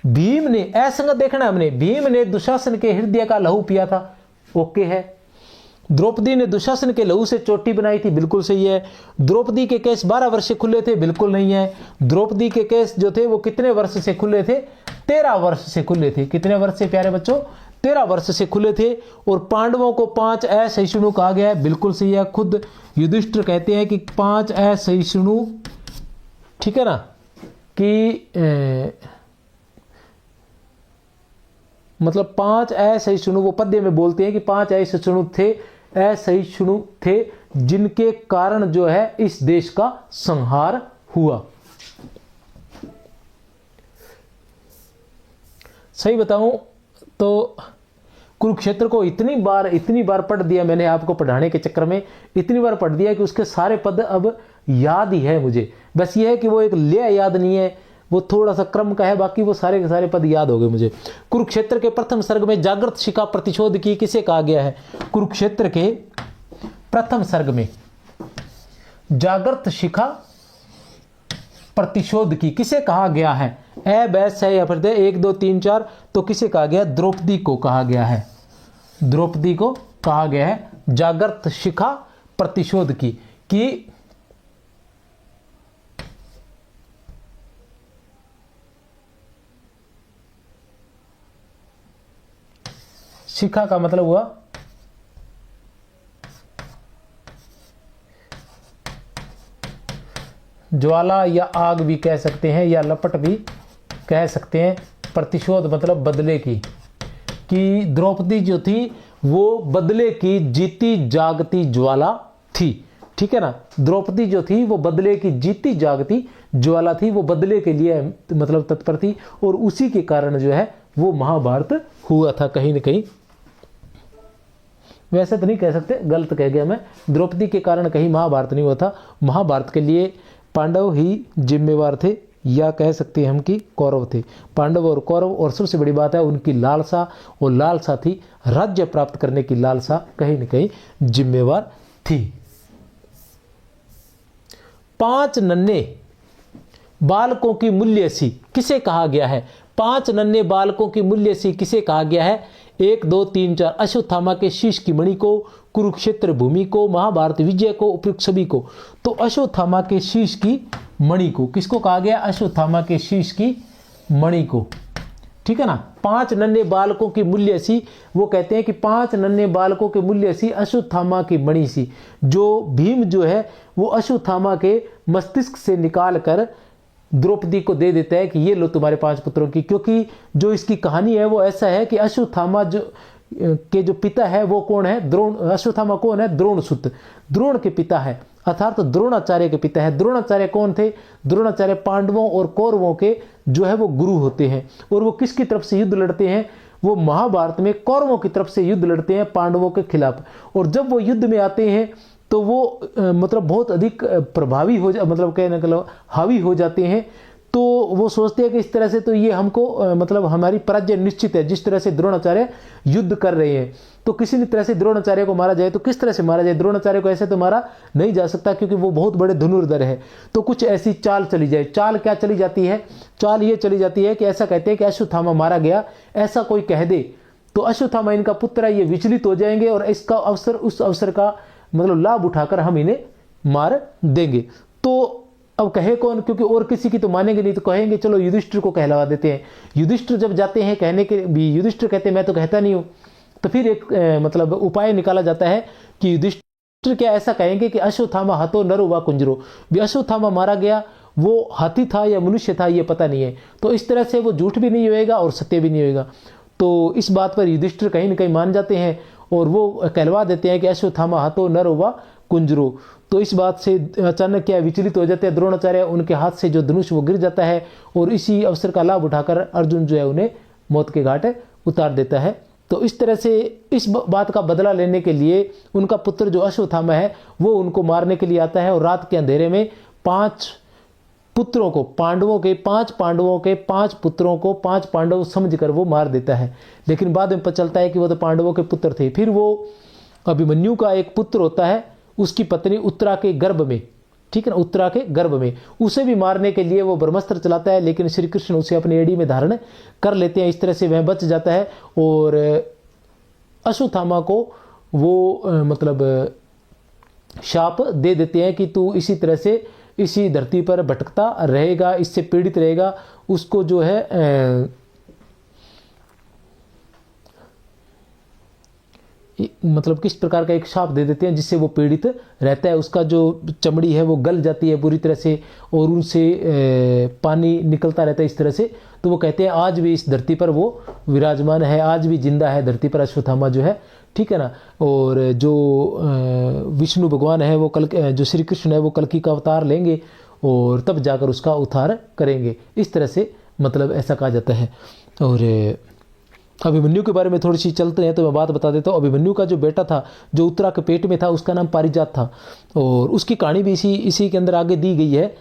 भीम ने, असंगत देखना हमने, भीम ने दुशासन के हृदय का लहू पिया था, ओके है। द्रौपदी ने दुशासन के लहू से चोटी बनाई थी, बिल्कुल सही है। द्रौपदी के केस 12 वर्ष से खुले थे, बिल्कुल नहीं है। द्रौपदी के केस जो थे वो कितने वर्ष से खुले थे? 13 वर्ष से खुले थे। कितने वर्ष से प्यारे बच्चों? 13 वर्ष से खुले थे। और पांडवों को 5 असहिष्णु कहा गया है, बिल्कुल सही है। खुद युधिष्ठिर कहते हैं कि 5 असहिष्णु, ठीक है ना, कि मतलब 5 असहिष्णु, वो पद्य में बोलते हैं कि 5 असहिष्णु थे जिनके कारण जो है इस देश का संहार हुआ। सही बताऊं तो कुरुक्षेत्र को इतनी बार पढ़ दिया मैंने, आपको पढ़ाने के चक्कर में इतनी बार पढ़ दिया कि उसके सारे पद अब याद ही है मुझे। बस ये है कि वो एक लय याद नहीं है, वो थोड़ा सा क्रम का है, बाकी वो सारे के सारे पद याद हो गए मुझे। कुरुक्षेत्र के प्रथम सर्ग में जागृत शिखा प्रतिशोध की किसे कहा गया है? कुरुक्षेत्र के प्रथम सर्ग में जागृत शिखा प्रतिशोध की किसे कहा गया है? ए, बैस है या फिर दे, 1 2 3 4। तो किसे कहा गया? द्रौपदी को कहा गया है। द्रौपदी को कहा गया है जागृत शिखा प्रतिशोध की कि शिखा का मतलब हुआ ज्वाला या आग भी कह सकते हैं, या लपट भी कह सकते हैं। प्रतिशोध मतलब बदले की, कि द्रौपदी जो थी वो बदले की जीती जागती ज्वाला थी। ठीक है ना। द्रौपदी जो थी वो बदले की जीती जागती ज्वाला थी, वो बदले के लिए मतलब तत्पर थी, और उसी के कारण जो है वो महाभारत हुआ था कहीं ना कहीं। वैसे तो नहीं कह सकते, गलत कह गया मैं, द्रौपदी के कारण कहीं महाभारत नहीं हुआ था। महाभारत के लिए पांडव ही जिम्मेवार थे। या कह सकते हैं हम कि कौरव थे। पांडव और कौरव, और सबसे बड़ी बात है उनकी लालसा, और लालसा थी राज्य प्राप्त करने की लालसा, कहीं न कहीं जिम्मेवार थी। 5 नन्हे बालकों की मूल्यसी किसे कहा गया है? 5 नन्हे बालकों की मूल्यसी किसे कहा गया है? 1 2 3 4 अश्वत्थामा के शीश की मणि को, कुरुक्षेत्र भूमि को, महाभारत विजय को, उपयुक्त सभी को। तो अश्वत्थामा के शीश की मणि को किसको कहा गया? अश्वत्थामा के शीश की मणि को, ठीक है ना। 5 नन्हे बालकों की मूल्यसी, वो कहते हैं कि 5 नन्हे बालकों के मूल्यसी अश्वत्थामा की मणि सी, जो भीम जो है वो अश्वत्थामा के मस्तिष्क से निकाल कर द्रौपदी को दे देता है कि ये लो तुम्हारे 5 पुत्रों की। क्योंकि जो इसकी कहानी है वो ऐसा है कि अश्वत्थामा के जो पिता है वो कौन है? द्रोण। अश्वत्थामा कौन है? द्रोणसुत, द्रोण के पिता है, अर्थात तो द्रोणाचार्य के पिता है। द्रोणाचार्य कौन थे? द्रोणाचार्य पांडवों और कौरवों के जो है वो गुरु होते हैं। और वो किसकी तरफ से युद्ध लड़ते हैं? वो महाभारत में कौरवों की तरफ से युद्ध लड़ते हैं पांडवों के खिलाफ। और जब वो युद्ध में आते हैं तो वो मतलब बहुत अधिक प्रभावी हो मतलब कहने का हावी हो जाते हैं। तो वो सोचते हैं कि इस तरह से तो ये हमको मतलब हमारी पराजय निश्चित है। जिस तरह से द्रोणाचार्य युद्ध कर रहे हैं, तो किसी भी तरह से द्रोणाचार्य को मारा जाए तो किस तरह से मारा जाए? द्रोणाचार्य को ऐसे तो मारा नहीं जा सकता क्योंकि वो बहुत बड़े धनुर्धर है। तो कुछ ऐसी चाल चली जाए। चाल क्या चली जाती है? चाल ये चली जाती है कि ऐसा कहते हैं कि अश्वत्थामा मारा गया, ऐसा कोई कह दे तो अश्वत्थामा इनका पुत्र है, ये विचलित हो जाएंगे और इसका अवसर, उस अवसर का मतलब लाभ उठाकर हम इन्हें मार देंगे। तो अब कहे कौन? क्योंकि और किसी की तो मानेंगे नहीं, तो कहेंगे चलो युधिष्ठिर को कहलवा देते हैं। युधिष्ठिर जब जाते हैं कहने के भी, युधिष्ठिर कहते हैं मैं तो कहता नहीं हूं। तो फिर एक मतलब उपाय निकाला जाता है कि युधिष्ठिर क्या ऐसा कहेंगे कि अश्वत्थामा हतो नरो व कुंजरो, भी अश्वत्थामा मारा गया वो हाथी था या मनुष्य था ये पता नहीं है। तो इस तरह से वो झूठ भी नहीं होएगा और सत्य भी नहीं होएगा। तो इस बात पर युधिष्ठिर कहीं न कहीं मान जाते हैं और वो कहलवा देते हैं कि अश्वत्थामा हतो नरो व कुंजरो। तो इस बात से अचानक क्या विचलित हो जाते हैं द्रोणाचार्य, उनके हाथ से जो धनुष वो गिर जाता है और इसी अवसर का लाभ उठाकर अर्जुन जो है उन्हें मौत के घाट उतार देता है। तो इस तरह से इस बात का बदला लेने के लिए उनका पुत्र जो अश्वत्थामा है वो उनको मारने के लिए आता है और रात के अंधेरे में 5 पुत्रों को, पांडवों के 5 पुत्रों को 5 पांडव समझकर वो मार देता है। लेकिन बाद में पता चलता है कि वो तो पांडवों के पुत्र थे। फिर वो अभिमन्यु का एक पुत्र होता है, उसकी पत्नी उत्तरा के गर्भ में, ठीक है ना, उत्तरा के गर्भ में, उसे भी मारने के लिए वो ब्रह्मास्त्र चलाता है, लेकिन श्री कृष्ण उसे अपनी एड़ी में धारण कर लेते हैं। इस तरह से वह बच जाता है और अश्वत्थामा को वो मतलब शाप दे देते हैं कि तू इसी तरह से इसी धरती पर भटकता रहेगा, इससे पीड़ित रहेगा। उसको जो है मतलब किस प्रकार का एक शाप दे देते हैं जिससे वो पीड़ित रहता है। उसका जो चमड़ी है वो गल जाती है पूरी तरह से और उनसे पानी निकलता रहता है इस तरह से। तो वो कहते हैं आज भी इस धरती पर वो विराजमान है, आज भी जिंदा है धरती पर अश्वत्थामा जो है, ठीक है ना। और जो विष्णु भगवान है वो जो श्री कृष्ण है वो कल्कि का अवतार लेंगे और तब जाकर उसका उद्धार करेंगे। इस तरह से मतलब ऐसा कहा जाता है। और अभिमन्यु के बारे में थोड़ी सी चलते हैं तो मैं बात बता देता हूँ। अभिमन्यु का जो बेटा था जो उत्तरा के पेट में था उसका नाम पारिजात था और उसकी कहानी भी इसी के अंदर आगे दी गई है।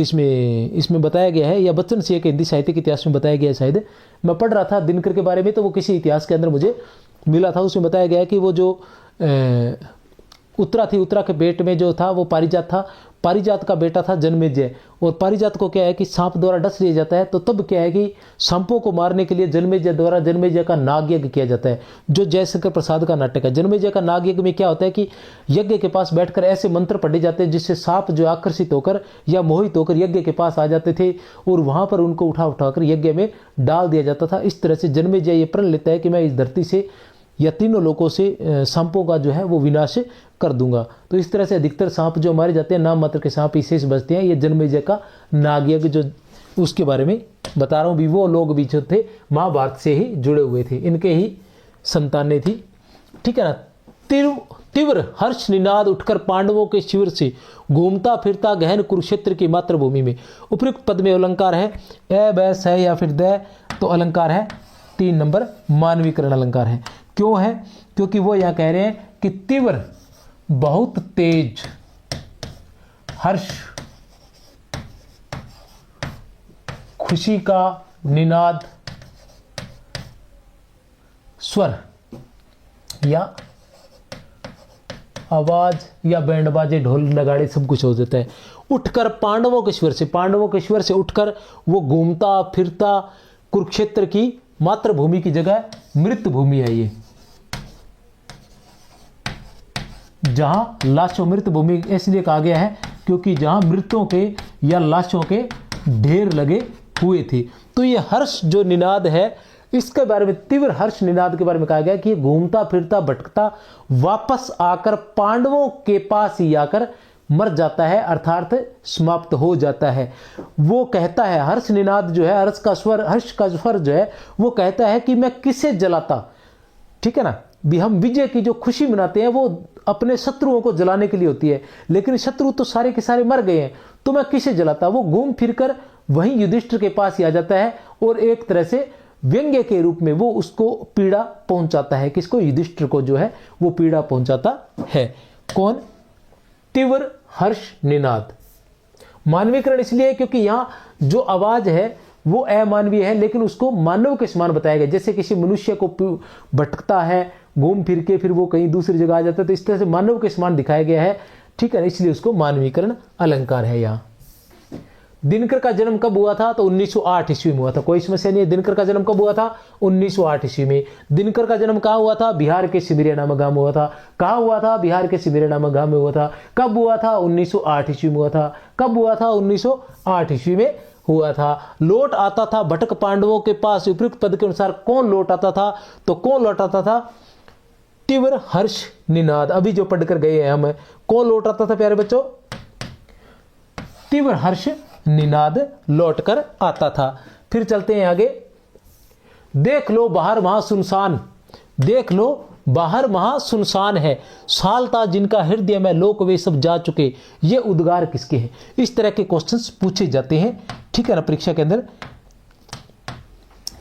इसमें बताया गया है या बच्चन सिंह के हिंदी साहित्य के इतिहास में बताया गया है। शायद मैं पढ़ रहा था दिनकर के बारे में तो वो किसी इतिहास के अंदर मुझे मिला था, उसमें बताया गया है कि वो जो उत्तरा थी, उत्तरा के पेट में जो था वो पारिजात था। पारिजात का बेटा था जन्मेजय और पारिजात को क्या है कि सांप द्वारा डस लिया जाता है। तो तब क्या है कि सांपों को मारने के लिए जन्मेजय द्वारा जन्मेजय का नाग यज्ञ किया जाता है जो जयशंकर प्रसाद का नाटक है। जन्मेजय का नाग यज्ञ में क्या होता है कि यज्ञ के पास बैठकर ऐसे मंत्र पढ़े जाते हैं जिससे सांप जो आकर्षित होकर या मोहित होकर यज्ञ के पास आ जाते थे और वहां पर उनको उठाकर यज्ञ में डाल दिया जाता था। इस तरह से जन्मेजय ये प्रण लेता है कि मैं इस धरती से या तीनों लोगों से सांपों का जो है वो विनाश कर दूंगा। तो इस तरह से अधिकतर सांप जो मारे जाते हैं नाम मात्र के सांप ही शेष बचते हैं। ये जन्मेजय का नागयज्ञ जो उसके बारे में बता रहा हूँ भी वो लोग भी जो थे महाभारत से ही जुड़े हुए थे, इनके ही संतानें थी, ठीक है ना। तीव्र हर्ष निनाद उठकर पांडवों के शिविर से घूमता फिरता गहन कुरुक्षेत्र की मातृभूमि में। उपयुक्त पद में अलंकार है ए ब स या फिर द, तो अलंकार है 3 नंबर मानवीकरण अलंकार है। क्यों है? क्योंकि वो यहां कह रहे हैं कि तीव्र बहुत तेज हर्ष खुशी का निनाद, स्वर या आवाज या बैंड बाजे ढोल नगाड़े सब कुछ हो जाता है। उठकर पांडवों के स्वर से, पांडवों के स्वर से उठकर वो घूमता फिरता कुरुक्षेत्र की मातृभूमि की जगह मृत भूमि है ये, जहां लाशों, मृत भूमि इसलिए कहा गया है क्योंकि जहां मृतों के या लाशों के ढेर लगे हुए थे। तो ये हर्ष जो निनाद है, इसके बारे में, तीव्र हर्ष निनाद के बारे में कहा गया कि घूमता फिरता भटकता वापस आकर पांडवों के पास ही आकर मर जाता है, अर्थात समाप्त हो जाता है। वो कहता है, हर्ष निनाद जो है, हर्ष का स्वर जो है वो कहता है कि मैं किसे जलाता, ठीक है ना। भी हम विजय की जो खुशी मनाते हैं वो अपने शत्रुओं को जलाने के लिए होती है, लेकिन शत्रु तो सारे के सारे मर गए हैं, तो मैं किसे जलाता। वो घूम फिरकर वहीं युधिष्ठिर के पास ही आ जाता है और एक तरह से व्यंग्य के रूप में वो उसको पीड़ा पहुंचाता है। किसको? युधिष्ठिर को जो है वो पीड़ा पहुंचाता है। कौन? तीव्र हर्ष निनाद। मानवीकरण इसलिए क्योंकि यहां जो आवाज है वो अमानवीय है, लेकिन उसको मानव के समान बताया गया। जैसे किसी मनुष्य को भटकता है घूम फिर के, फिर वो कहीं दूसरी जगह आ जाता है, तो इस तरह से मानव के समान दिखाया गया है, ठीक है, इसलिए उसको मानवीकरण अलंकार है। यहाँ दिनकर का जन्म कब हुआ था? तो 1908 ईस्वी में हुआ था। कोई समस्या नहीं है। दिनकर का जन्म कब हुआ था? 1908 ईस्वी में। दिनकर का जन्म कहाँ हुआ था? बिहार के सिमरिया नामक गांव में हुआ था। कहाँ हुआ था? बिहार के सिमरिया नामक गांव में हुआ था। कब हुआ था? 1908 ईस्वी में हुआ था। कब हुआ था? 1908 ईस्वी में हुआ था। लौट आता था भटक पांडवों के पास, उपयुक्त पद के अनुसार कौन लौट आता था? तो कौन लौट आता था? तीव्र हर्ष निनाद। अभी जो पढ़कर गए हैं हम, कौन लौट आता था प्यारे बच्चों? तीव्र हर्ष निनाद लौटकर आता था। फिर चलते हैं आगे। देख लो बाहर वहां सुनसान, देख लो बाहर वहां सुनसान है, सालता जिनका हृदय में लोक वे सब जा चुके, ये उद्गार किसके हैं? इस तरह के क्वेश्चंस पूछे जाते हैं, ठीक है ना, परीक्षा के अंदर।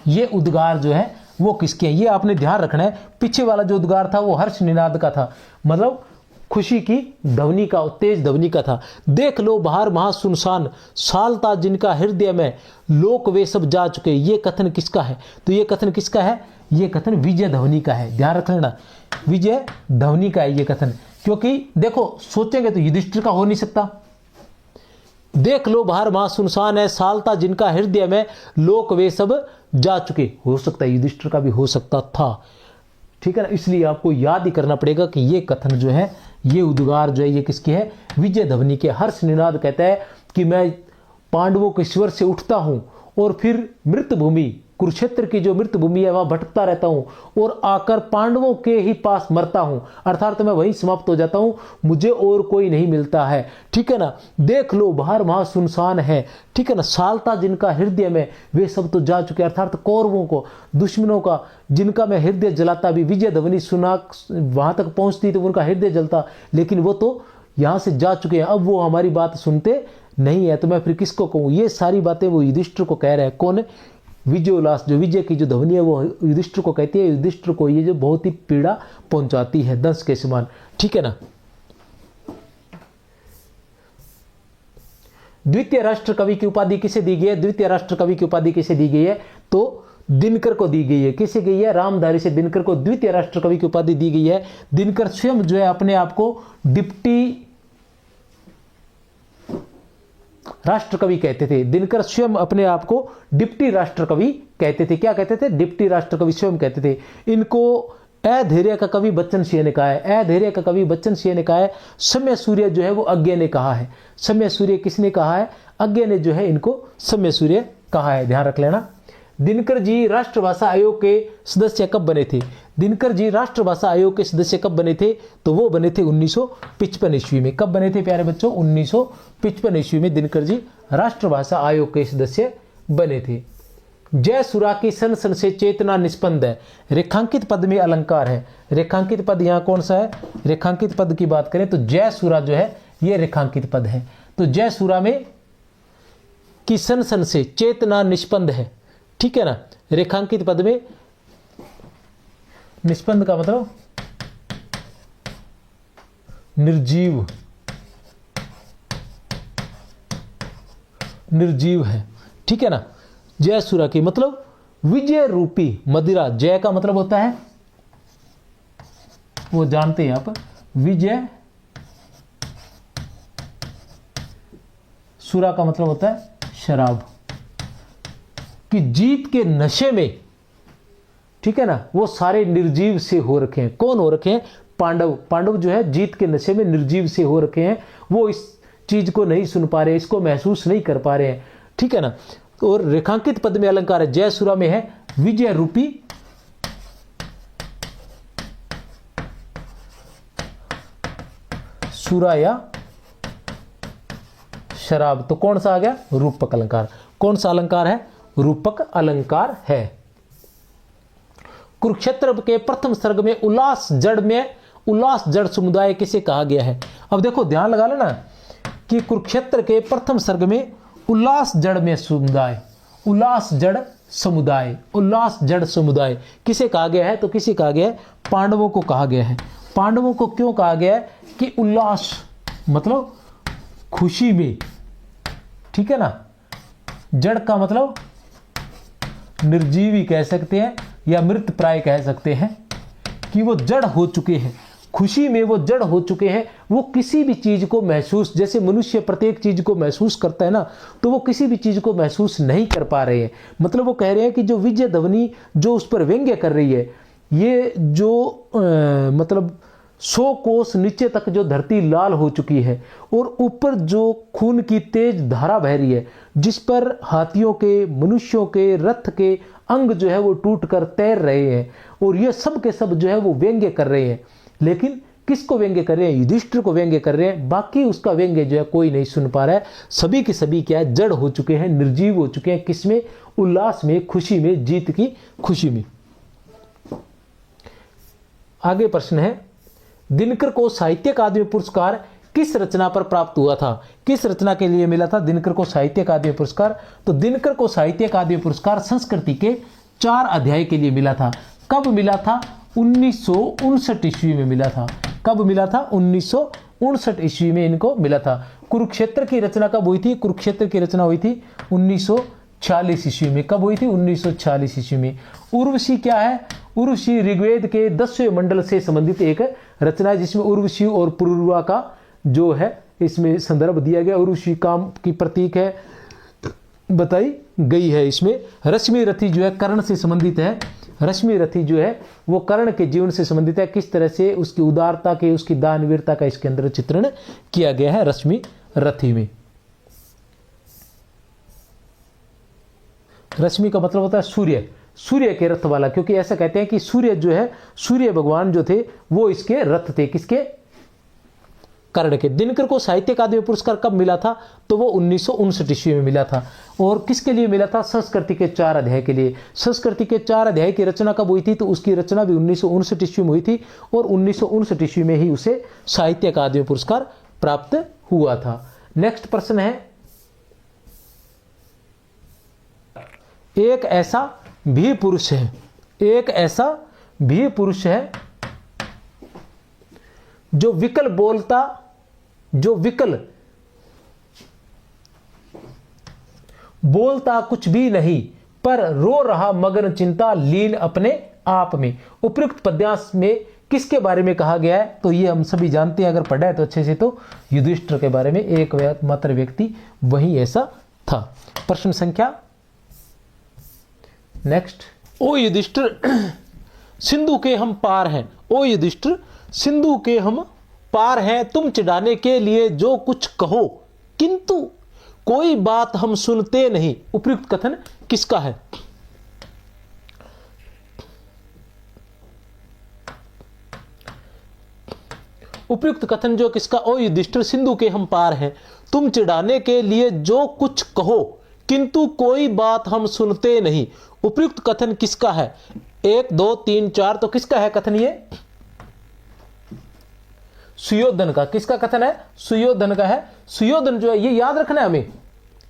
ये उद्गार जो है वो किसके हैं, ये आपने ध्यान रखना है। पीछे वाला जो उद्गार था वो हर्ष निनाद का था, मतलब खुशी की ध्वनि का, तेज ध्वनि का था। देख लो बाहर वहां सुनसान, सालता जिनका हृदय में लोक वे सब जा चुके, ये कथन किसका है? तो ये कथन किसका है? ये कथन विजय ध्वनि का है। ध्यान रख लेना, विजय ध्वनि का है ये कथन। क्योंकि देखो सोचेंगे तो युधिष्ठिर का हो नहीं सकता। देख लो बाहर वहां सुनसान है, सालता जिनका हृदय में लोक वे सब जा चुके, हो सकता है युधिष्ठिर का भी हो सकता था, ठीक है ना। इसलिए आपको याद ही करना पड़ेगा कि ये कथन जो है, ये उद्गार जो है, ये किसके है? विजय ध्वनि के। हर्ष निनाद कहता है कि मैं पांडवों के स्वर से उठता हूं और फिर मृत भूमि, कुरुक्षेत्र की जो मृत भूमि है वहां भटकता रहता हूं और आकर पांडवों के ही पास मरता हूं, अर्थात मैं वहीं समाप्त हो जाता हूं, मुझे और कोई नहीं मिलता है, ठीक है ना। देख लो बाहर वहां सुनसान है, ठीक है ना, सालता जिनका हृदय में वे सब तो जा चुके, अर्थात कौरवों को, दुश्मनों का जिनका मैं हृदय जलाता भी, विजय ध्वनि सुना वहां तक पहुंचती तो उनका हृदय जलता, लेकिन वो तो यहां से जा चुके हैं, अब वो हमारी बात सुनते नहीं है, तो मैं फिर किसको कहूं? ये सारी बातें वो युधिष्ठिर को कह रहे हैं। कौन? विजय उल्लास, जो विजय की जो ध्वनि है वो युधिष्ठिर को कहती है। युधिष्ठिर को ये जो बहुत ही पीड़ा पहुंचाती है दंश के समान, ठीक है ना। द्वितीय राष्ट्र कवि की उपाधि किसे दी गई है? द्वितीय राष्ट्र कवि की उपाधि किसे दी गई है? तो दिनकर को दी गई है। किसे गई है? रामधारी से दिनकर को द्वितीय राष्ट्र कवि की उपाधि दी गई है। दिनकर स्वयं जो है अपने आप को डिप्टी राष्ट्र कवि कहते थे। दिनकर स्वयं अपने आप को डिप्टी राष्ट्र कवि कहते थे। क्या कहते थे? डिप्टी राष्ट्र कवि स्वयं कहते थे। इनको अधैर्य का कवि बच्चन सिंह ने कहा है, अधैर्य का कवि बच्चन सिंह ने कहा है। समय सूर्य जो है वो अज्ञे ने कहा है। समय सूर्य किसने कहा है? अज्ञे ने जो है इनको समय सूर्य कहा है, ध्यान रख लेना। दिनकर जी राष्ट्रभाषा आयोग के सदस्य कब बने थे? दिनकर जी राष्ट्रभाषा आयोग के सदस्य कब बने थे? तो वो बने थे 1955 ईस्वी में। कब बने थे प्यारे बच्चों? 1955 ईस्वी में दिनकर जी राष्ट्रभाषा आयोग के सदस्य बने थे। जय सुरा की सन सन से चेतना निष्पन्द है, रेखांकित पद में अलंकार है। रेखांकित पद यहाँ कौन सा है? रेखांकित पद की बात करें तो जय सुरा जो है ये रेखांकित पद है। तो जय सुरा में की सन सन से चेतना निष्पन्द है, ठीक है ना। रेखांकित पद में निष्पन्द का मतलब निर्जीव, निर्जीव है, ठीक है ना। जय सुरा की मतलब विजय रूपी मदिरा। जय का मतलब होता है, वो जानते हैं आप, विजय। सुरा का मतलब होता है शराब, कि जीत के नशे में, ठीक है ना, वो सारे निर्जीव से हो रखे हैं। कौन हो रखे हैं? पांडव। पांडव जो है जीत के नशे में निर्जीव से हो रखे हैं, वो इस चीज को नहीं सुन पा रहे, इसको महसूस नहीं कर पा रहे हैं, ठीक है ना। और रेखांकित पद में अलंकार है, जय सुरा में है विजय रूपी सुरा या शराब। तो कौन सा आ गया? रूपक अलंकार। कौन सा अलंकार है? रूपक अलंकार है। कुरुक्षेत्र के प्रथम सर्ग में उल्लास जड़ समुदाय किसे कहा गया है? अब देखो ध्यान लगा लेना कि कुरुक्षेत्र के प्रथम सर्ग में उल्लास जड़ समुदाय किसे कहा गया है? तो किसे कहा गया है? पांडवों को कहा गया है। पांडवों को क्यों कहा गया है? कि उल्लास मतलब खुशी में, ठीक है ना। जड़ का मतलब निर्जीवी कह सकते हैं या मृत प्राय कह सकते हैं, कि वो जड़ हो चुके हैं, खुशी में वो जड़ हो चुके हैं। वो किसी भी चीज को महसूस, जैसे मनुष्य प्रत्येक चीज को महसूस करता है ना, तो वो किसी भी चीज को महसूस नहीं कर पा रहे हैं। मतलब वो कह रहे हैं कि जो विजय ध्वनि जो उस पर व्यंग्य कर रही है, ये जो मतलब 100 कोस नीचे तक जो धरती लाल हो चुकी है और ऊपर जो खून की तेज धारा बह रही है, जिस पर हाथियों के, मनुष्यों के, रथ के अंग जो है वो टूट कर तैर रहे हैं, और ये सब के सब जो है वो व्यंग्य कर रहे हैं। लेकिन किसको व्यंग्य कर रहे हैं? युधिष्ठिर को व्यंग्य कर रहे हैं। बाकी उसका व्यंग्य जो है कोई नहीं सुन पा रहा है। सभी के सभी क्या है? जड़ हो चुके हैं, निर्जीव हो चुके हैं। किसमें? उल्लास में, खुशी में, जीत की खुशी में। आगे प्रश्न है, दिनकर को साहित्य अकादमी पुरस्कार किस रचना पर प्राप्त हुआ था? किस रचना के लिए मिला था दिनकर को साहित्य अकादमी पुरस्कार? तो दिनकर को साहित्य अकादमी पुरस्कार संस्कृति के 4 अध्याय के लिए मिला था। कब मिला था? 1959 ईस्वी में मिला था। कब मिला था? 1959 ईस्वी में इनको मिला था। कुरुक्षेत्र की रचना कब हुई थी? कुरुक्षेत्र की रचना हुई थी 1946 ईस्वी में। कब हुई थी? 1946 ईस्वी में। उर्वशी क्या है? उर्वशी ऋग्वेद के 10वें मंडल से संबंधित एक रचना है, जिसमें उर्वशी और पुरुरवा का जो है इसमें संदर्भ दिया गया। उर्वशी काम की प्रतीक है, बताई गई है। इसमें रश्मि रथी जो है कर्ण से संबंधित है। रश्मि रथी जो है वो कर्ण के जीवन से संबंधित है। किस तरह से उसकी उदारता के, उसकी दानवीरता का इसके अंदर चित्रण किया गया है रश्मि रथी में। रश्मि का मतलब होता है सूर्य, सूर्य के रथ वाला, क्योंकि ऐसा कहते हैं कि सूर्य जो है, सूर्य भगवान जो थे वो इसके रथ थे। किसके? कर्ण के। दिनकर को साहित्य अकादमी पुरस्कार कब मिला था? तो वो 1959 ईस्वी में मिला था। और किसके लिए मिला था? संस्कृति के 4 अध्याय के लिए। संस्कृति के 4 अध्याय की रचना कब हुई थी? तो उसकी रचना भी 1959 ईस्वी में हुई थी, और 1959 ईस्वी में ही उसे साहित्य अकादमी पुरस्कार प्राप्त हुआ था। नेक्स्ट प्रश्न है, एक ऐसा भी पुरुष है, एक ऐसा भी पुरुष है जो विकल बोलता कुछ भी नहीं, पर रो रहा मगन चिंता लीन अपने आप में। उपयुक्त पद्यांश में किसके बारे में कहा गया है? तो ये हम सभी जानते हैं, अगर पढ़ा है तो अच्छे से, तो युधिष्ठिर के बारे में। एक मात्र व्यक्ति वही ऐसा था। प्रश्न संख्या नेक्स्ट, ओ युधिष्ठिर सिंधु के हम पार हैं। ओ युधिष्ठिर सिंधु के हम पार हैं, तुम चिढ़ाने के लिए जो कुछ कहो, किंतु कोई बात हम सुनते नहीं। उपयुक्त कथन किसका है? उपयुक्त कथन जो किसका? ओ युधिष्ठिर सिंधु के हम पार हैं, तुम चिढ़ाने के लिए जो कुछ कहो, किंतु कोई बात हम सुनते नहीं। उपयुक्त कथन किसका है? 1 2 3 4। तो किसका है कथन? ये सुयोधन का। किसका कथन है? सुयोधन का है। सुयोधन जो है, ये याद रखना है हमें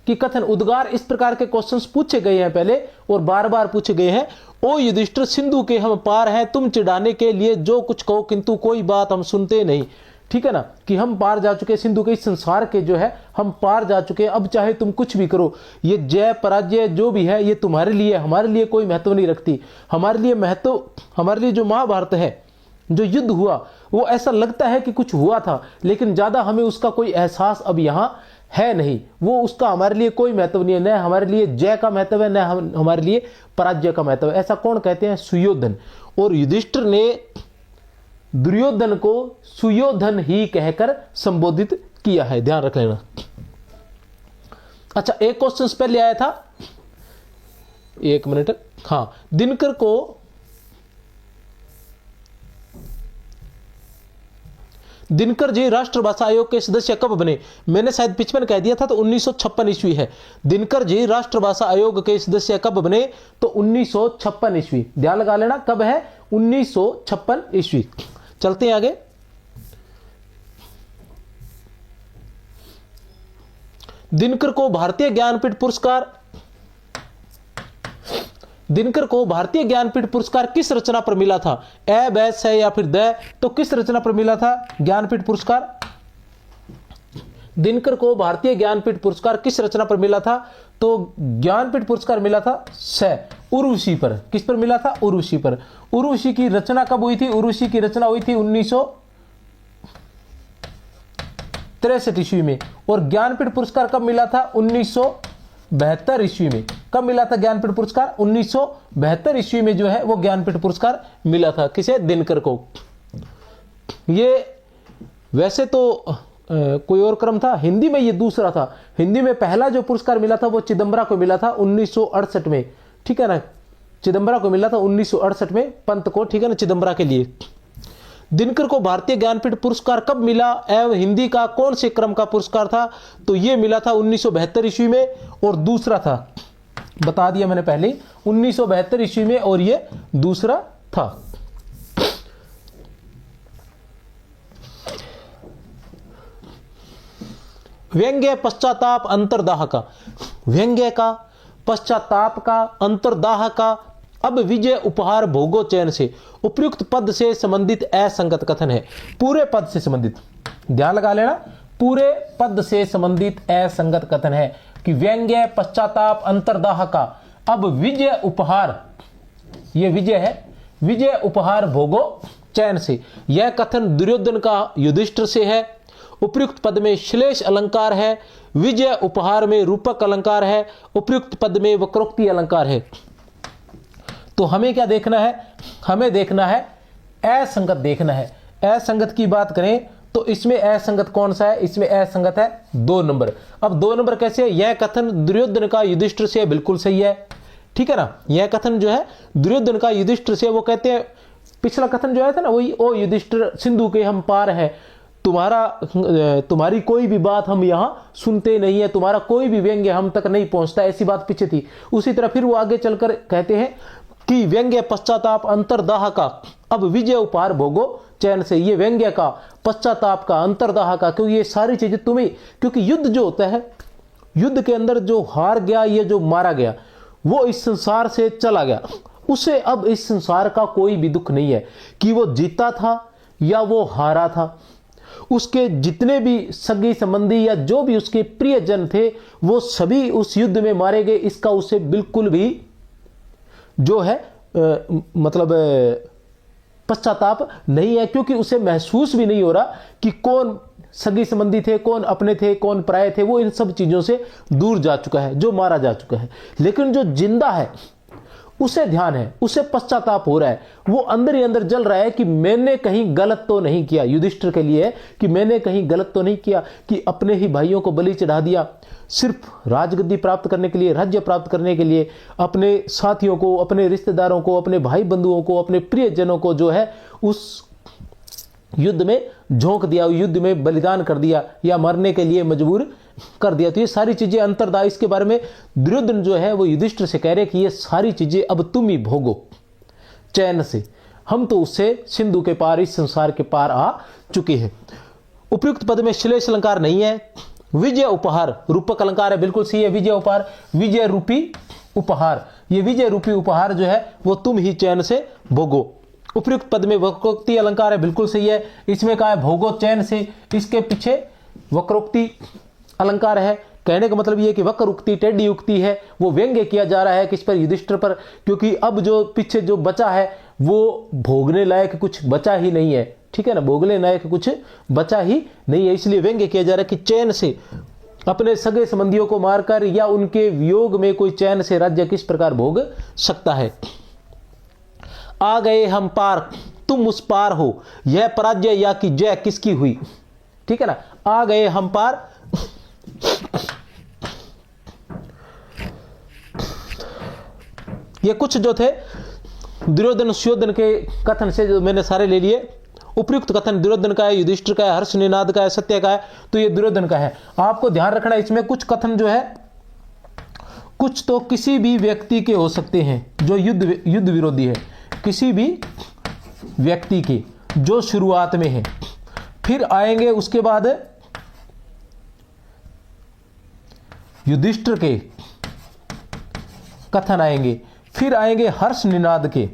कि कथन उद्गार इस प्रकार के क्वेश्चंस पूछे गए हैं पहले, और बार बार पूछे गए हैं। ओ युधिष्ठिर सिंधु के हम पार हैं, तुम चिढ़ाने के लिए जो कुछ कहो, किंतु कोई बात हम सुनते नहीं। ठीक है ना, कि हम पार जा चुके, सिंधु के इस संसार के जो है हम पार जा चुके, अब चाहे तुम कुछ भी करो, ये जय पराजय जो भी है ये तुम्हारे लिए, हमारे लिए कोई महत्व नहीं रखती। हमारे लिए महत्व, हमारे लिए जो महाभारत है, जो युद्ध हुआ, वो ऐसा लगता है कि कुछ हुआ था, लेकिन ज्यादा हमें उसका कोई एहसास अब यहां है नहीं। वो उसका हमारे लिए कोई महत्व नहीं है, न हमारे लिए जय का महत्व है, न हमारे लिए पराजय का महत्व है। ऐसा कौन कहते हैं? सुयोधन। और युधिष्ठिर ने दुर्योधन को सुयोधन ही कहकर संबोधित किया है, ध्यान रख लेना। अच्छा, एक क्वेश्चन पहले आया था, एक मिनट, हाँ, दिनकर को दिनकर जी राष्ट्रभाषा आयोग के सदस्य कब बने? मैंने शायद 55 कह दिया था, तो 1956 ईस्वी है। दिनकर जी राष्ट्रभाषा आयोग के सदस्य कब बने? तो 1956 ईस्वी, ध्यान लगा लेना, कब है? 1956 ईस्वी। चलते हैं आगे। दिनकर को भारतीय ज्ञानपीठ पुरस्कार, दिनकर को भारतीय ज्ञानपीठ पुरस्कार किस रचना पर मिला था? ए, ब, स या फिर द? तो किस रचना पर मिला था ज्ञानपीठ पुरस्कार? दिनकर को भारतीय ज्ञानपीठ पुरस्कार किस रचना पर मिला था? तो ज्ञानपीठ पुरस्कार मिला था स, उर्वशी पर। किस पर मिला था? उर्वशी पर। उर्वशी की रचना कब हुई थी? उर्वशी की रचना हुई थी 1963 ईस्वी में। और ज्ञानपीठ पुरस्कार कब मिला था? 1972 ईस्वी में। कब मिला था ज्ञानपीठ पुरस्कार? 1972 ईस्वी में जो है वो ज्ञानपीठ पुरस्कार मिला था। किसे? दिनकर को। ये वैसे तो कोई और क्रम था, हिंदी में ये दूसरा था। हिंदी में पहला जो पुरस्कार मिला था वो चिदंबरा को मिला था 1968 में, ठीक है ना, चिदंबरा को मिला था 1968 में, पंत को, ठीक है ना, चिदंबरा के लिए। दिनकर को भारतीय ज्ञानपीठ पुरस्कार कब मिला एवं हिंदी का कौन से क्रम का पुरस्कार था? तो ये मिला था 1972 ईस्वी में, और दूसरा था, बता दिया मैंने पहले ही, 1972 ईस्वी में, और ये दूसरा था। व्यंग्य, पश्चाताप, अंतर्दाह का, व्यंग्य का, पश्चाताप का, अंतर्दाह का, अब विजय, उपहार, भोगो, चयन से उपयुक्त पद से संबंधित असंगत कथन है। पूरे पद से संबंधित, ध्यान लगा लेना, पूरे पद से संबंधित असंगत कथन है कि व्यंग्य, पश्चाताप, अंतर्दाह का, अब विजय, उपहार, ये विजय है, विजय, उपहार, भोगो, चयन से। यह कथन दुर्योधन का युधिष्ठिर से है। उपयुक्त पद में श्लेष अलंकार है, विजय उपहार में रूपक अलंकार है, उपयुक्त पद में वक्रोक्ति अलंकार है। तो हमें क्या देखना है? हमें देखना है असंगत, देखना है। असंगत की बात करें तो इसमें असंगत कौन सा है? इसमें असंगत है 2 नंबर। अब 2 नंबर कैसे? यह कथन दुर्योधन का युधिष्ठिर से बिल्कुल सही है, ठीक है ना। यह कथन जो है दुर्योधन का युधिष्ठिर से, वो कहते हैं, पिछला कथन जो आया था ना, वही, ओ युधिष्ठिर, सिंधु के हम पार हैं, तुम्हारी कोई भी बात हम यहां सुनते नहीं है, तुम्हारा कोई भी व्यंग्य हम तक नहीं पहुंचता, ऐसी बात पीछे थी। उसी तरह फिर वो आगे चलकर कहते हैं कि व्यंग्य, पश्चाताप, अंतर्दाह का, अब विजय, उपहार, भोगो, चयन से। ये व्यंग्य का, पश्चाताप का, अंतर्दाह का, क्योंकि ये सारी चीजें तुम्हें, क्योंकि युद्ध जो होता है, युद्ध के अंदर जो हार गया, ये जो मारा गया, वो इस संसार से चला गया, उसे अब इस संसार का कोई भी दुख नहीं है कि वो जीता था या वो हारा था। उसके जितने भी सगे संबंधी या जो भी उसके प्रियजन थे, वो सभी उस युद्ध में मारे गए। इसका उसे बिल्कुल भी जो है मतलब पश्चाताप नहीं है, क्योंकि उसे महसूस भी नहीं हो रहा कि कौन सगे संबंधी थे, कौन अपने थे, कौन पराये थे। वो इन सब चीजों से दूर जा चुका है, जो मारा जा चुका है। लेकिन जो जिंदा है उसे ध्यान है, उसे पश्चाताप हो रहा है, वो अंदर ही अंदर जल रहा है कि मैंने कहीं गलत तो नहीं किया। युधिष्ठिर के लिए कि मैंने कहीं गलत तो नहीं किया कि अपने ही भाइयों को बलि चढ़ा दिया सिर्फ राजगद्दी प्राप्त करने के लिए, राज्य प्राप्त करने के लिए, अपने साथियों को, अपने रिश्तेदारों को, अपने भाई बंधुओं को, अपने प्रियजनों को जो है उस युद्ध में झोंक दिया, युद्ध में बलिदान कर दिया या मरने के लिए मजबूर कर दिया। तो ये सारी चीजें अंतर्दाह, इसके बारे में दुर्योधन जो है वो युधिष्ठिर से कह रहे कि ये सारी चीजें अब तुम ही भोगो चैन से, हम तो उससे सिंधु के पार, इस संसार के पार आ चुके हैं। उपयुक्त पद में श्लेष अलंकार नहीं है। विजय उपहार रूपक अलंकार है, बिल्कुल सही है। विजय उपहार, विजय रूपी उपहार, ये विजय रूपी उपहार जो है वो तुम ही चैन से भोगो। उपयुक्त पद में वक्रोक्ति अलंकार है, बिल्कुल सही है। इसमें कहा है भोगो चैन से, इसके पीछे वक्रोक्ति अलंकार है। कहने का मतलब ये है कि वक्र उक्ति, टेढ़ी उक्ति है, वो व्यंग्य किया जा रहा है किस पर, युधिष्ठिर पर, क्योंकि अब जो पीछे जो बचा है वो भोगने लायक कुछ बचा ही नहीं है, ठीक है ना, भोगने लायक कुछ बचा ही नहीं है, इसलिए व्यंग्य किया जा रहा है कि चैन से अपने सगे संबंधियों को मारकर या उनके वियोग में कोई चैन से राज्य किस प्रकार भोग सकता है। आ गए हम पार, तुम उस पार हो, यह पराजय या कि जय किसकी हुई, ठीक है ना। आ गए हम पार, ये कुछ जो थे दुर्योधन सुयोधन के कथन से जो मैंने सारे ले लिए। उपयुक्त कथन दुर्योधन का है, युधिष्ठिर का है, हर्ष निनाद का है, सत्य का है, तो ये दुर्योधन का है। आपको ध्यान रखना इसमें कुछ कथन जो है कुछ तो किसी भी व्यक्ति के हो सकते हैं जो युद्ध विरोधी है, किसी भी व्यक्ति के जो शुरुआत में है, फिर आएंगे उसके बाद युधिष्ठिर के कथन आएंगे, फिर आएंगे हर्ष निनाद के,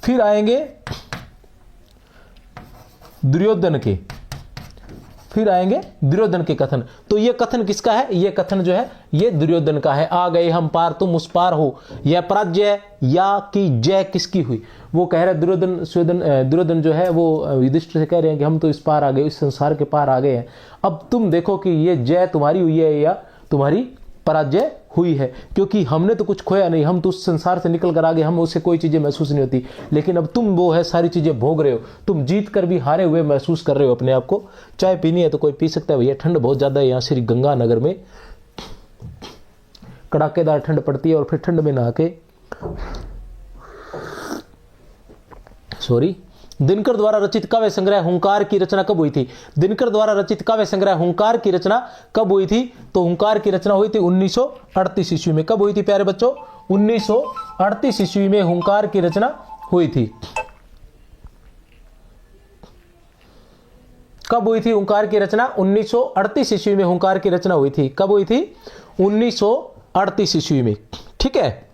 फिर आएंगे दुर्योधन के, फिर आएंगे दुर्योधन के कथन। तो ये कथन किसका है, ये कथन जो है ये दुर्योधन का है। आ गए हम पार, तुम उस पार हो, यह पराजय या कि जय किसकी हुई। वो कह रहे दुर्योधन जो है वो युधिष्ठिर से कह रहे हैं कि हम तो इस पार आ गए, इस संसार के पार आ गए हैं, अब तुम देखो कि ये जय तुम्हारी हुई है या तुम्हारी पराजय हुई है, क्योंकि हमने तो कुछ खोया नहीं, हम तो उस संसार से निकल कर आ गए, हम उससे कोई चीजें महसूस नहीं होती, लेकिन अब तुम वो है सारी चीजें भोग रहे हो, तुम जीत कर भी हारे हुए महसूस कर रहे हो अपने आप को। चाय पीनी है तो कोई पी सकता है भैया, ठंड बहुत ज्यादा है यहाँ श्री गंगानगर में, कड़ाकेदार ठंड पड़ती है और फिर ठंड में नहा के दिनकर द्वारा रचित काव्य संग्रह हुंकार की रचना कब हुई थी। दिनकर द्वारा रचित काव्य संग्रह हुंकार की रचना कब हुई थी, तो हुंकार की रचना हुई थी 1938 ईस्वी में। कब हुई थी प्यारे बच्चों, 1938 ईस्वी में हुंकार की रचना हुई थी। कब हुई थी हुंकार की रचना, 1938 ईस्वी में हुंकार की रचना हुई थी। कब हुई थी, 1938 ईस्वी में, ठीक है।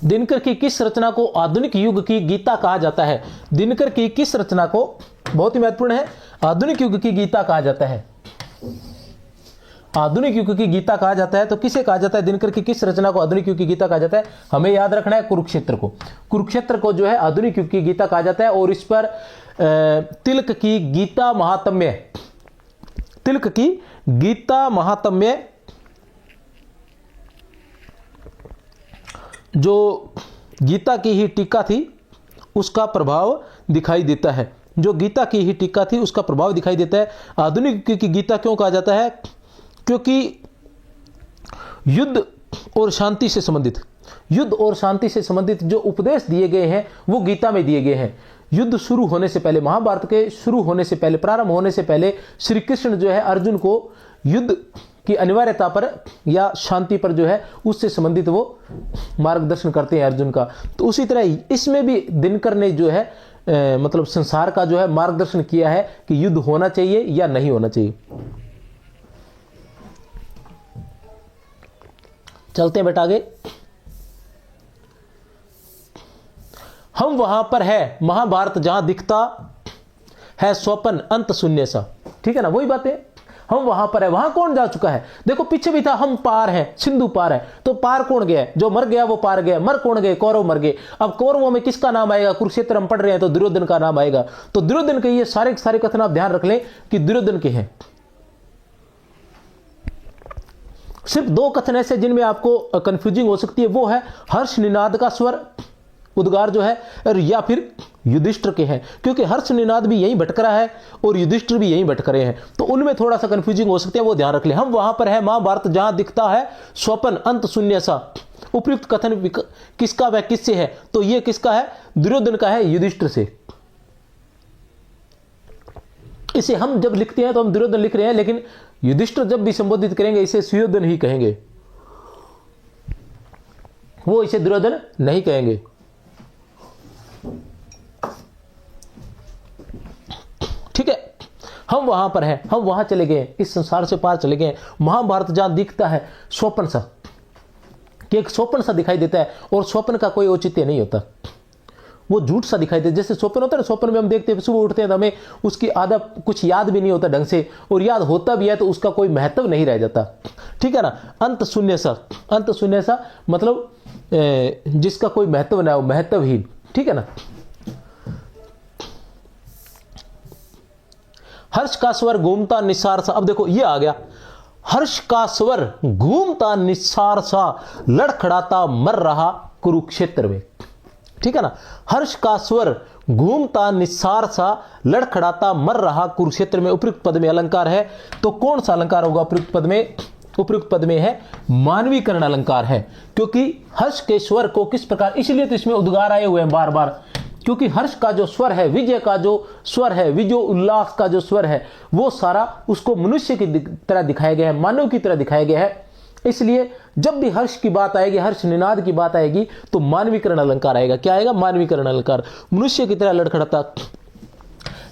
दिनकर की किस रचना को आधुनिक युग की गीता कहा जाता है। दिनकर की किस रचना को, बहुत ही महत्वपूर्ण है, आधुनिक युग की गीता कहा जाता है। आधुनिक युग की गीता कहा जाता है तो किसे कहा जाता है, दिनकर की किस रचना को आधुनिक युग की गीता कहा जाता है। हमें याद रखना है कुरुक्षेत्र को, कुरुक्षेत्र को जो है आधुनिक युग की गीता कहा जाता है। और इस पर तिलक की गीता महात्म्य, तिलक की गीता महात्म्य जो गीता की ही टीका थी उसका प्रभाव दिखाई देता है, जो गीता की ही टीका थी उसका प्रभाव दिखाई देता है। आधुनिक की गीता क्यों कहा जाता है, क्योंकि युद्ध और शांति से संबंधित, युद्ध और शांति से संबंधित जो उपदेश दिए गए हैं वो गीता में दिए गए हैं। युद्ध शुरू होने से पहले, महाभारत के शुरू होने से पहले, प्रारंभ होने से पहले श्री कृष्ण जो है अर्जुन को युद्ध की अनिवार्यता पर या शांति पर जो है उससे संबंधित वो मार्गदर्शन करते हैं अर्जुन का। तो उसी तरह इसमें भी दिनकर ने जो है मतलब संसार का जो है मार्गदर्शन किया है कि युद्ध होना चाहिए या नहीं होना चाहिए। चलते हैं बेटा आगे। हम वहां पर है महाभारत जहां दिखता है स्वप्न अंत शून्य सा, ठीक है ना, वही बात है। हम वहां पर है, वहां कौन जा चुका है, देखो पीछे भी था, हम पार है, सिंधु पार है, तो पार कौन गया है, जो मर गया वो पार गया। मर कौन गए, कौरव मर गए। अब कौरवों में किसका नाम आएगा, कुरुक्षेत्र हम पढ़ रहे हैं तो दुर्योधन का नाम आएगा। तो दुर्योधन के ये सारे सारे कथन आप ध्यान रख लें कि दुर्योधन के हैं। सिर्फ दो कथन ऐसे जिनमें आपको कंफ्यूजिंग हो सकती है, वो है हर्ष निनाद का स्वर उद्गार जो है, और या फिर युधिष्ठिर के हैं, क्योंकि हर्ष निनाद भी यहीं भटक रहा है और युधिष्ठिर भी यहीं भटक रहे हैं, तो उनमें थोड़ा सा कंफ्यूजिंग हो सकते हैं, वो ध्यान रख ले। हम वहां पर है महाभारत जहां दिखता है स्वप्न अंत शून्य सा। उपयुक्त कथन किसका व किससे है, तो ये किसका है, दुर्योधन का है युधिष्ठिर से। इसे हम जब लिखते हैं तो हम दुर्योधन लिख रहे हैं, लेकिन युधिष्ठिर जब भी संबोधित करेंगे इसे सुयोधन ही कहेंगे, वो इसे दुर्योधन नहीं कहेंगे। ठीक है, हम वहां पर हैं, हम वहां चले गए, इस संसार से पार चले गए। महाभारत जहां दिखता है स्वप्न सा, कि एक स्वप्न सा दिखाई देता है और स्वप्न का कोई औचित्य नहीं होता, वो झूठ सा दिखाई देता है। जैसे स्वप्न होता है ना, स्वप्न में हम देखते हैं सुबह उठते हैं तो हमें उसकी आधा कुछ याद भी नहीं होता ढंग से, और याद होता भी है तो उसका कोई महत्व नहीं रह जाता, ठीक है ना। अंत शून्य सा, अंत शून्य सा मतलब जिसका कोई महत्व ना हो, महत्वहीन, ठीक है ना। हर्ष का स्वर घूमता निसार सा, अब देखो ये आ गया, हर्ष का स्वर घूमता निसार सा लड़खड़ाता मर रहा कुरुक्षेत्र में, ठीक है ना। हर्ष का स्वर घूमता निसार सा लड़खड़ाता मर रहा कुरुक्षेत्र में उपयुक्त पद में अलंकार है, तो कौन सा अलंकार होगा उपयुक्त पद में? उपयुक्त पद में है मानवीकरण अलंकार है, क्योंकि हर्ष के स्वर को किस प्रकार, इसलिए तो इसमें उद्गार आए हुए हैं बार बार, क्योंकि हर्ष का जो स्वर है, विजय का जो स्वर है, विजय उल्लास का जो स्वर है, वो सारा उसको मनुष्य की तरह दिखाया गया है, मानव की तरह दिखाया गया है। इसलिए जब भी हर्ष की बात आएगी, हर्ष निनाद की बात आएगी, तो मानवीकरण अलंकार आएगा। क्या आएगा? मानवीकरण अलंकार, मनुष्य की तरह लड़खड़ाता।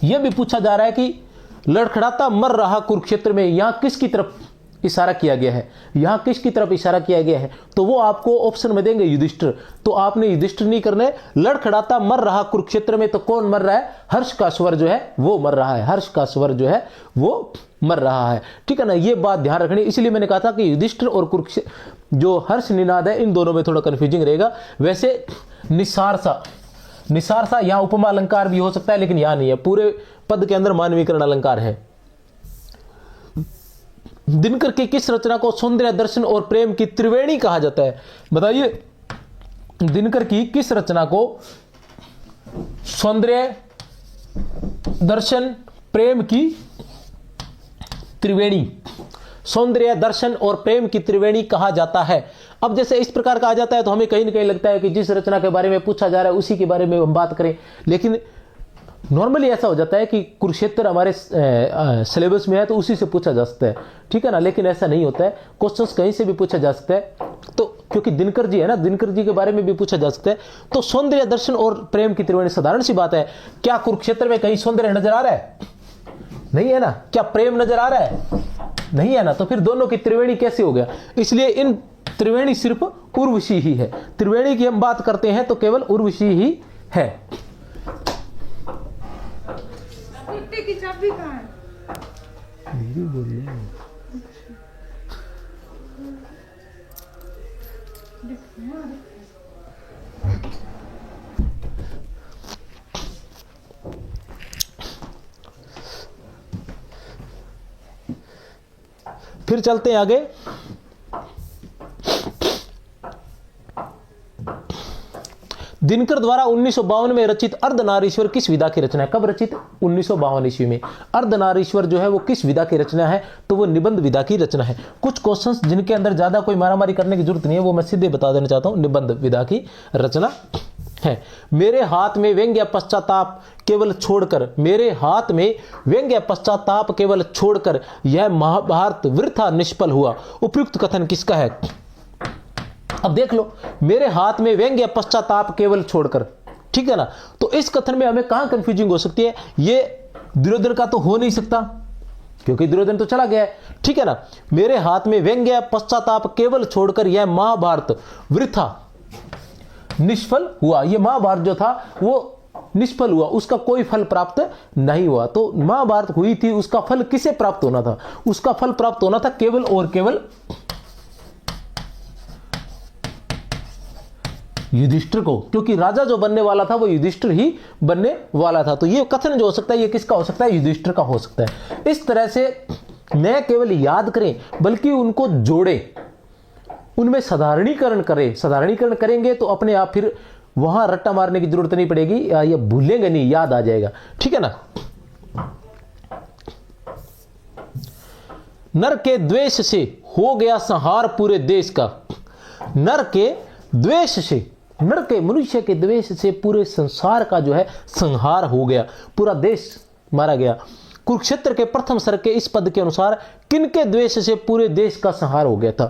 यह भी पूछा जा रहा है कि लड़खड़ाता मर रहा कुरुक्षेत्र में, यहां किसकी तरफ इशारा किया गया है, यहां किसकी तरफ इशारा किया गया है? तो वो आपको ऑप्शन में देंगे युधिष्ठिर, तो आपने युधिष्ठिर नहीं करना है। लड़खड़ाता मर रहा कुरुक्षेत्र में, तो कौन मर रहा है? हर्ष का स्वर जो है वो मर रहा है, हर्ष का स्वर जो है वो मर रहा है, ठीक है ना। ये बात ध्यान रखनी, इसलिए मैंने कहा था कि युधिष्ठिर और कुरुक्षेत्र जो हर्ष निनाद है, इन दोनों में थोड़ा कंफ्यूजिंग रहेगा। वैसे निसार सा, निसार सा यहां उपमा अलंकार भी हो सकता है, लेकिन यहां नहीं है, पूरे पद के अंदर मानवीकरण अलंकार है। दिनकर की किस रचना को सौंदर्य दर्शन और प्रेम की त्रिवेणी कहा जाता है? बताइए, दिनकर की किस रचना को सौंदर्य दर्शन प्रेम की त्रिवेणी, सौंदर्य दर्शन और प्रेम की त्रिवेणी कहा जाता है? अब जैसे इस प्रकार कहा जाता है तो हमें कहीं ना कहीं लगता है कि जिस रचना के बारे में पूछा जा रहा है उसी के बारे में हम बात करें, लेकिन नॉर्मली ऐसा हो जाता है कि कुरुक्षेत्र हमारे सिलेबस में है तो उसी से पूछा जा सकता है, ठीक है ना। लेकिन ऐसा नहीं होता है, क्वेश्चंस कहीं से भी पूछा जा सकता है, तो क्योंकि दिनकर जी है ना, दिनकर जी के बारे में भी पूछा जा सकता है। तो सौंदर्य दर्शन और प्रेम की त्रिवेणी, साधारण सी बात है, क्या कुरुक्षेत्र में कहीं सौंदर्य नजर आ रहा है? नहीं है ना। क्या प्रेम नजर आ रहा है? नहीं है ना। तो फिर दोनों की त्रिवेणी कैसे हो गया? इसलिए इन त्रिवेणी सिर्फ उर्वशी ही है, त्रिवेणी की हम बात करते हैं तो केवल उर्वशी ही है। की चाबी कहाँ है? दीदी बोल रही है। फिर चलते हैं आगे। दिनकर द्वारा 1952 में रचित अर्धनारीश्वर किस विधा की रचना है? कब रचित? 1952 ईस्वी में। अर्धनारीश्वर जो है वो किस विधा की रचना है? तो वो निबंध विधा की रचना है। कुछ क्वेश्चंस जिनके अंदर ज्यादा कोई मारामारी करने की जरूरत नहीं है, वो मैं सीधे बता देना चाहता हूं, निबंध विधा की रचना है। मेरे हाथ में व्यंग्य पश्चाताप केवल छोड़कर, मेरे हाथ में व्यंग्य पश्चाताप केवल छोड़कर यह महाभारत वृथा निष्फल हुआ, उपयुक्त कथन किसका है? अब देख लो, मेरे हाथ में व्यंग्य पश्चाताप केवल छोड़कर, ठीक है ना। तो इस कथन में हमें कहां कंफ्यूजिंग हो सकती है? ये दुर्योधन का तो हो नहीं सकता, क्योंकि दुर्योधन तो चला गया है, ठीक है ना। मेरे हाथ में व्यंग्य पश्चाताप केवल छोड़कर यह महाभारत वृथा निष्फल हुआ, यह महाभारत जो था वो निष्फल हुआ, उसका कोई फल प्राप्त नहीं हुआ। तो महाभारत हुई थी, उसका फल किसे प्राप्त होना था? उसका फल प्राप्त होना था केवल और केवल युधिष्ठिर को, क्योंकि राजा जो बनने वाला था वो युधिष्ठिर ही बनने वाला था। तो ये कथन जो हो सकता है ये किसका हो सकता है? युधिष्ठिर का हो सकता है। इस तरह से न केवल याद करें बल्कि उनको जोड़े, उनमें साधारणीकरण करें। साधारणीकरण करेंगे तो अपने आप फिर वहां रट्टा मारने की जरूरत नहीं पड़ेगी, या भूलेंगे नहीं, याद आ जाएगा, ठीक है ना। नर के द्वेष से हो गया संहार पूरे देश का, नर के द्वेष से, नर के मनुष्य के द्वेष से पूरे संसार का जो है संहार हो गया, पूरा देश मारा गया। कुरुक्षेत्र के प्रथम सर्ग के इस पद के अनुसार किनके द्वेष से पूरे देश का संहार हो गया था?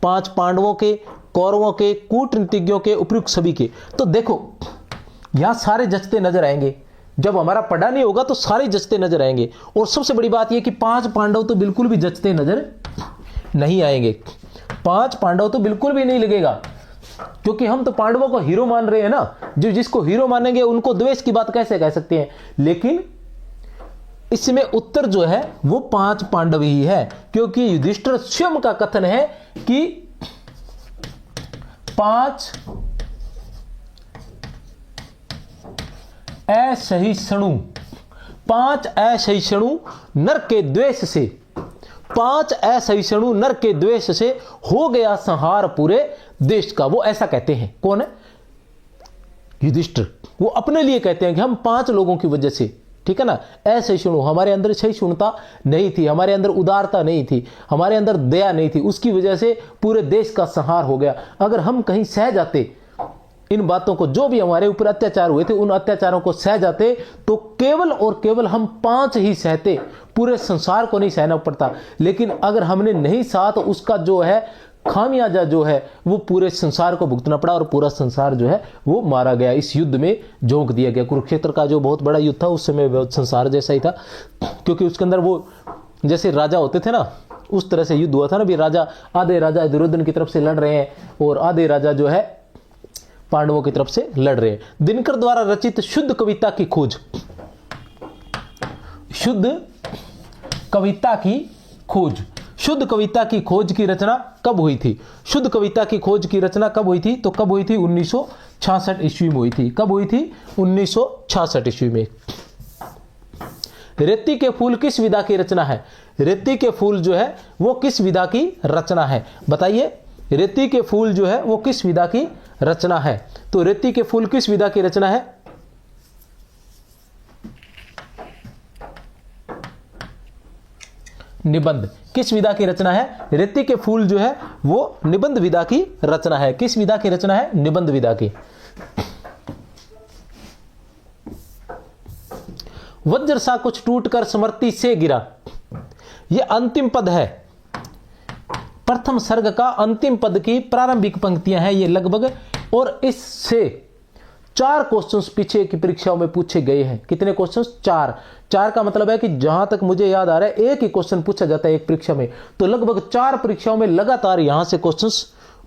5 पांडवों के, कौरवों के, कूटनीतिज्ञों के, उपयुक्त सभी के। तो देखो यहां सारे जचते नजर आएंगे, जब हमारा पढ़ा नहीं होगा तो सारे जचते नजर आएंगे। और सबसे बड़ी बात यह कि 5 पांडव तो बिल्कुल भी जचते नजर नहीं आएंगे, 5 पांडव तो बिल्कुल भी नहीं लगेगा, क्योंकि हम तो पांडवों को हीरो मान रहे हैं ना। जो जिसको हीरो मानेंगे उनको द्वेष की बात कैसे कह सकते हैं। लेकिन इसमें उत्तर जो है वो 5 पांडव ही है, क्योंकि युधिष्ठिर स्वयं का कथन है कि 5 असहिष्णु, 5 असहिष्णु नर के द्वेष से, 5 असहिष्णु नर के द्वेष से हो गया संहार पूरे देश का। वो ऐसा कहते हैं। कौन है? युधिष्ठिर। वो अपने लिए कहते हैं कि हम 5 लोगों की वजह से, ठीक है ना, असहिष्णु, हमारे अंदर सहिष्णुता नहीं थी, हमारे अंदर उदारता नहीं थी, हमारे अंदर दया नहीं थी, उसकी वजह से पूरे देश का संहार हो गया। अगर हम कहीं सह जाते इन बातों को, जो भी हमारे ऊपर अत्याचार हुए थे उन अत्याचारों को सह जाते, तो केवल और केवल हम 5 ही सहते, पूरे संसार को नहीं सहना पड़ता। लेकिन अगर हमने नहीं सहा तो उसका जो है खामियाजा जो है वो पूरे संसार को भुगतना पड़ा, और पूरा संसार जो है वो मारा गया, इस युद्ध में झोंक दिया गया। कुरुक्षेत्र का जो बहुत बड़ा युद्ध था उस समय संसार जैसा ही था, क्योंकि उसके अंदर वो जैसे राजा होते थे ना, उस तरह से युद्ध हुआ था ना। भी राजा, आधे राजा दुर्योधन की तरफ से लड़ रहे हैं और आधे राजा जो है पांडवों की तरफ से लड़ रहे हैं। दिनकर द्वारा रचित शुद्ध कविता की खोज, शुद्ध कविता की खोज, शुद्ध कविता की खोज की रचना कब हुई थी? शुद्ध कविता की खोज की रचना कब हुई थी? तो कब हुई थी? 1966 ईस्वी में हुई थी। कब हुई थी? 1966 ईस्वी में। रेती के फूल किस विधा की रचना है? रेती के फूल जो है वो किस विधा की रचना है? बताइए, रेती के फूल जो है वो किस विधा की रचना है? तो रेती के फूल किस विधा की रचना है? निबंध। किस विधा की रचना है? रेती के फूल जो है वो निबंध विधा की रचना है। किस विधा की रचना है? निबंध विधा की। वज्र सा कुछ टूटकर स्मृति से गिरा, यह अंतिम पद है, प्रथम सर्ग का अंतिम पद की प्रारंभिक पंक्तियां हैं ये लगभग, और इससे 4 क्वेश्चंस पीछे की परीक्षाओं में पूछे गए हैं। कितने क्वेश्चंस? 4 का मतलब है कि जहां तक मुझे याद आ रहा है एक ही क्वेश्चन पूछा जाता है एक परीक्षा में, तो लगभग 4 परीक्षाओं में लगातार यहां से क्वेश्चंस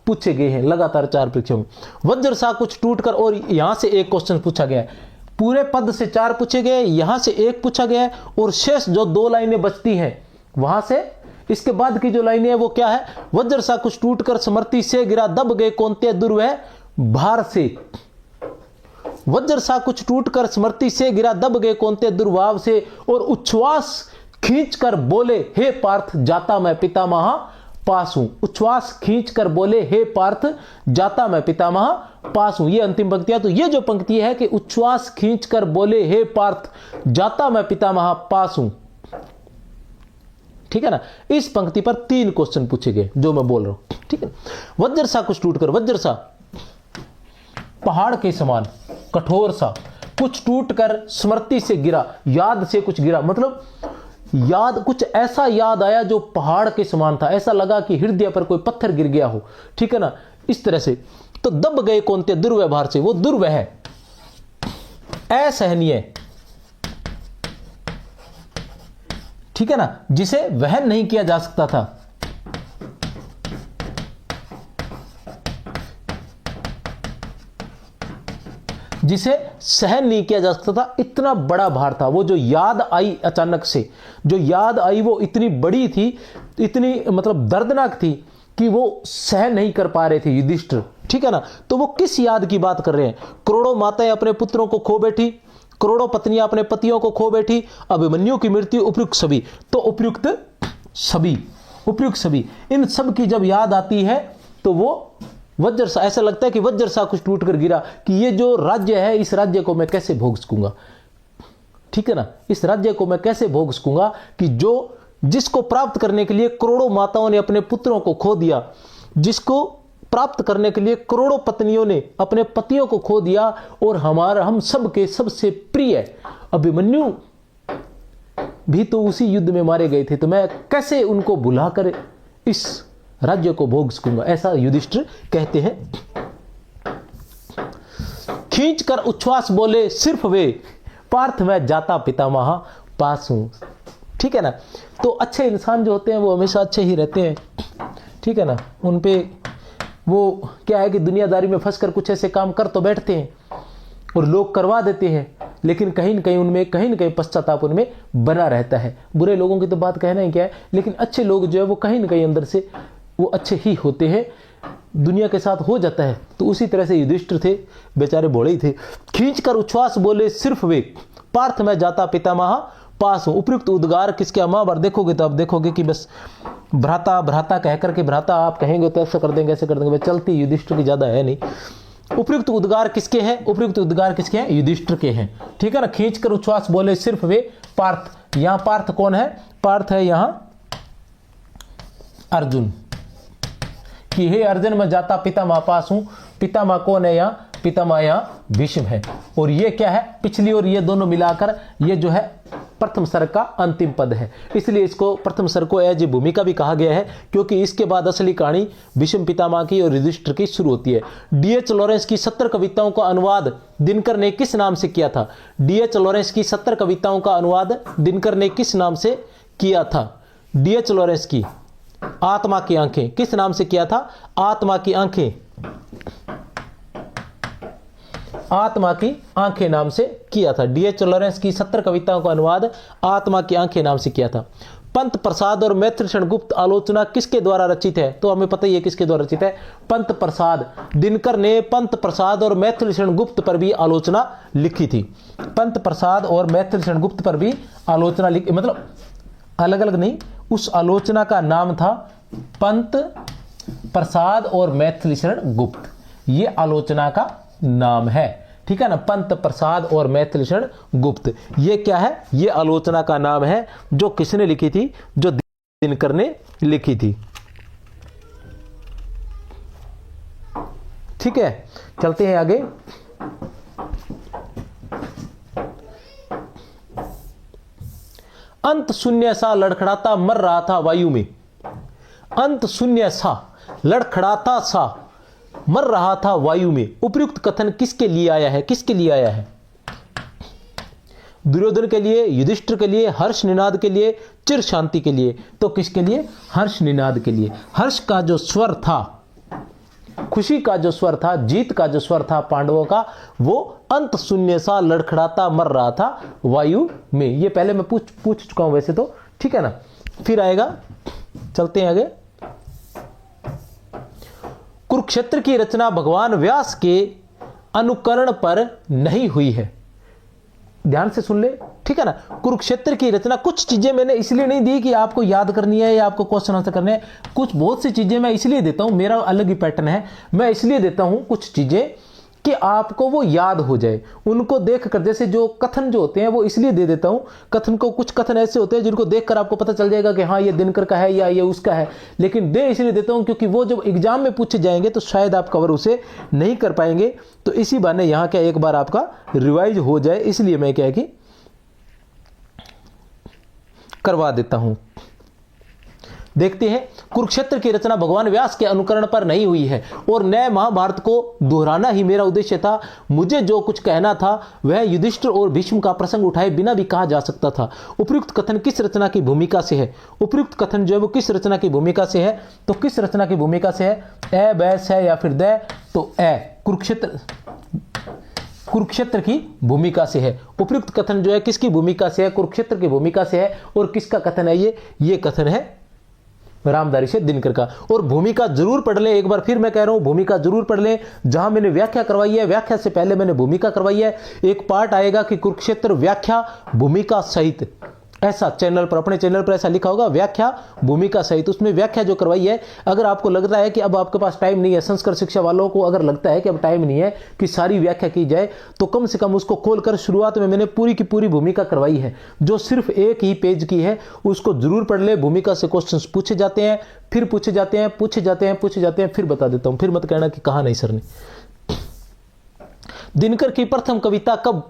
पूछे गए हैं, लगातार 4 परीक्षाओं में। वज्र सा कुछ टूटकर, और यहां से एक क्वेश्चन पूछा गया है। पूरे पद से 4 पूछे गए, यहां से 1 पूछा गया है, और शेष जो 2 लाइनें बचती हैं वहां से, इसके बाद की जो लाइनें है वो क्या है? वज्र सा कुछ टूटकर स्मृति से गिरा, दब गए कौन्तेय दुर्वह भार से। वज्र सा कुछ टूटकर स्मृति से गिरा, दब गए कौन्तेय दुर्भाव से, और उच्छ्वास खींचकर बोले हे पार्थ जाता मैं पितामह पास हूं। उच्छ्वास खींचकर बोले हे पार्थ जाता मैं पितामह पास हूं। ये अंतिम पंक्तियां। तो ये जो पंक्ति है कि उच्छ्वास खींचकर बोले हे पार्थ जाता मैं पितामह पास हूं, ठीक है ना, इस पंक्ति पर 3 क्वेश्चन पूछे गए जो मैं बोल रहा हूं, ठीक है। वज्र सा कुछ टूटकर, वज्र सा पहाड़ के समान, कठोर सा, कुछ टूटकर स्मृति से गिरा, याद से कुछ गिरा, मतलब याद, कुछ ऐसा याद आया जो पहाड़ के समान था, ऐसा लगा कि हृदय पर कोई पत्थर गिर गया हो, ठीक है ना, इस तरह से। तो दब गए कौन्तेय दुर्व्यवहार से, वो दुर्व्यह है, असहनीय, ठीक है ना, जिसे वहन नहीं किया जा सकता था, जिसे सहन नहीं किया जा सकता था, इतना बड़ा भार था। वो जो याद आई अचानक से, जो याद आई वो इतनी बड़ी थी, इतनी मतलब दर्दनाक थी कि वो सहन नहीं कर पा रहे थे युधिष्ठिर, ठीक है ना। तो वो किस याद की बात कर रहे हैं? करोड़ों माताएं अपने पुत्रों को खो बैठी, करोड़ों पत्नियां अपने पतियों को खो बैठी, अभिमन्यु की मृत्यु, उपयुक्त सभी, तो उपयुक्त सभी, उपयुक्त सभी, इन सब की जब याद आती है तो वो वज्र सा, ऐसा लगता है कि वज्र सा कुछ टूट कर गिरा कि ये जो राज्य है, इस राज्य को मैं कैसे भोग सकूंगा, ठीक है ना, इस राज्य को मैं कैसे भोग सकूंगा कि जो जिसको प्राप्त करने के लिए करोड़ों माताओं ने अपने पुत्रों को खो दिया, जिसको प्राप्त करने के लिए करोड़ों पत्नियों ने अपने पतियों को खो दिया, और हमारा हम सबके सबसे प्रिय अभिमन्यु भी तो उसी युद्ध में मारे गए थे, तो मैं कैसे उनको भुलाकर इस राज्य को भोग सकूंगा, ऐसा युधिष्ठिर कहते हैं। खींचकर उच्छ्वास बोले सिर्फ वे पार्थ मैं जाता पितामह पास हूं। ठीक है ना। तो अच्छे इंसान जो होते हैं वो हमेशा अच्छे ही रहते हैं। ठीक है ना। उन पे वो क्या है कि दुनियादारी में फंसकर कुछ ऐसे काम कर तो बैठते हैं और लोग करवा देते हैं, लेकिन कहीं न कहीं पश्चाताप उनमें बना रहता है। बुरे लोगों की तो बात कहना ही क्या है, लेकिन अच्छे लोग जो है वो कहीं न कहीं अंदर से वो अच्छे ही होते हैं। दुनिया के साथ हो जाता है। तो उसी तरह से युधिष्ठिर थे, बेचारे भोले ही थे। खींचकर उच्छ्वास बोले सिर्फ वे, पार्थ मैं जाता पितामह पास हूं। उपयुक्त उद्गार किसके? महाभारत देखोगे तो आप देखोगे कि बस भ्राता भ्राता कह करके, भ्राता आप कहेंगे तो ऐसा कर देंगे, ऐसे कर देंगे, चलती युधिष्ठिर की ज्यादा है नहीं। उपयुक्त उद्गार किसके हैं? उपयुक्त उद्गार किसके हैं? युधिष्ठिर के हैं। ठीक है ना। खींचकर उच्छ्वास बोले सिर्फ वे, पार्थ। यहां पार्थ कौन है? पार्थ है यहां अर्जुन। कि हे अर्जुन मैं जाता पितामह पास हूं। पितामह कौन है यहां? पितामह यहां भीष्म है। और ये क्या है? पिछली और ये दोनों मिलाकर ये जो है प्रथम सर्ग का अंतिम पद है। इसलिए इसको प्रथम सर्ग को एज भूमिका भी कहा गया है, क्योंकि इसके बाद असली कहानी भीष्म पितामह की और युधिष्ठिर की शुरू होती है। डीएच लॉरेंस की 70 कविताओं का अनुवाद दिनकर ने किस नाम से किया था? डीएच लॉरेंस की 70 कविताओं का अनुवाद दिनकर ने किस नाम से किया था? डीएच लॉरेंस की आत्मा की आंखें किस नाम से किया था? आत्मा की आंखें, आत्मा की आंखें नाम से किया था। डीएच लॉरेंस की 70 कविताओं का अनुवाद आत्मा की आंखें नाम से किया था। पंत प्रसाद और मैथिलक्षण गुप्त आलोचना किसके द्वारा रचित है? तो हमें पता ही है किसके द्वारा रचित है। पंत प्रसाद। दिनकर ने पंत प्रसाद और मैथिलक्षण गुप्त पर भी आलोचना लिखी थी। पंत प्रसाद और मैथिलक्षण गुप्त पर भी आलोचना लिखी, मतलब अलग अलग नहीं, उस आलोचना का नाम था पंत प्रसाद और मैथिलक्षण गुप्त। ये आलोचना का नाम है। ठीक है ना। पंत प्रसाद और मैथिलक्षण गुप्त, ये क्या है? ये आलोचना का नाम है। जो किसने लिखी थी? जो दिनकर ने लिखी थी। ठीक है। चलते हैं आगे। अंत शून्य सा लड़खड़ाता मर रहा था वायु में। अंत शून्य सा लड़खड़ाता सा मर रहा था वायु में। उपयुक्त कथन किसके लिए आया है? किसके लिए आया है? दुर्योधन के लिए, युधिष्ठिर के लिए, हर्ष निनाद के लिए, चिर शांति के लिए। तो किसके लिए? हर्ष निनाद के लिए। हर्ष का जो स्वर था, खुशी का जो स्वर था, जीत का जो स्वर था पांडवों का, वो अंत शून्य सा लड़खड़ाता मर रहा था वायु में। ये पहले मैं पूछ चुका हूं वैसे तो। ठीक है ना। फिर आएगा, चलते हैं आगे। कुरुक्षेत्र की रचना भगवान व्यास के अनुकरण पर नहीं हुई है। ध्यान से सुन ले। ठीक है ना। कुरुक्षेत्र की रचना, कुछ चीजें मैंने इसलिए नहीं दी कि आपको याद करनी है या आपको क्वेश्चन आंसर करने हैं। कुछ बहुत सी चीजें मैं इसलिए देता हूं, मेरा अलग ही पैटर्न है। मैं इसलिए देता हूं कुछ चीजें कि आपको वो याद हो जाए। उनको देखकर, जैसे जो कथन जो होते हैं वो इसलिए दे देता हूं कथन को। कुछ कथन ऐसे होते हैं जिनको देखकर आपको पता चल जाएगा कि हाँ ये दिनकर का है या ये उसका है, लेकिन दे इसलिए देता हूं क्योंकि वो जब एग्जाम में पूछे जाएंगे तो शायद आप कवर उसे नहीं कर पाएंगे। तो इसी बहाने यहां क्या एक बार आपका रिवाइज हो जाए, इसलिए मैं क्या है कि करवा देता हूं। देखते हैं। कुरुक्षेत्र की रचना भगवान व्यास के अनुकरण पर नहीं हुई है और नए महाभारत को दोहराना ही मेरा उद्देश्य था। मुझे जो कुछ कहना था वह युधिष्ठिर और भीष्म का प्रसंग उठाए बिना भी कहा जा सकता था। उपयुक्त कथन किस रचना की भूमिका से है? उपयुक्त कथन जो है वो किस रचना की भूमिका से है? तो किस रचना की भूमिका से है? ए, बै, से या फिर द? तो ए, कुरुक्षेत्र की भूमिका से है। उपयुक्त कथन जो है किसकी भूमिका से है? कुरुक्षेत्र की भूमिका से है। और किसका कथन है ये कथन है रामधारी से दिनकर का। और भूमिका जरूर पढ़ लें। एक बार फिर मैं कह रहा हूं भूमिका जरूर पढ़ लें। जहां मैंने व्याख्या करवाई है, व्याख्या से पहले मैंने भूमिका करवाई है। एक पार्ट आएगा कि कुरुक्षेत्र व्याख्या भूमिका सहित, ऐसा चैनल पर, अपने चैनल पर ऐसा लिखा होगा व्याख्या भूमिका सहित। उसमें व्याख्या जो करवाई है, अगर आपको लग रहा है कि अब आपके पास टाइम नहीं है, संस्कृत शिक्षा वालों को अगर लगता है कि अब टाइम नहीं है कि सारी व्याख्या की जाए, तो कम से कम उसको खोलकर शुरुआत में मैंने पूरी की पूरी भूमिका करवाई है जो सिर्फ एक ही पेज की है। उसको जरूर पढ़ ले। भूमिका से क्वेश्चंस पूछे जाते हैं, फिर पूछे जाते हैं, पूछे जाते हैं, पूछे जाते हैं, फिर बता देता हूं। फिर मत कहना कि कहा नहीं सर ने। दिनकर की प्रथम कविता कब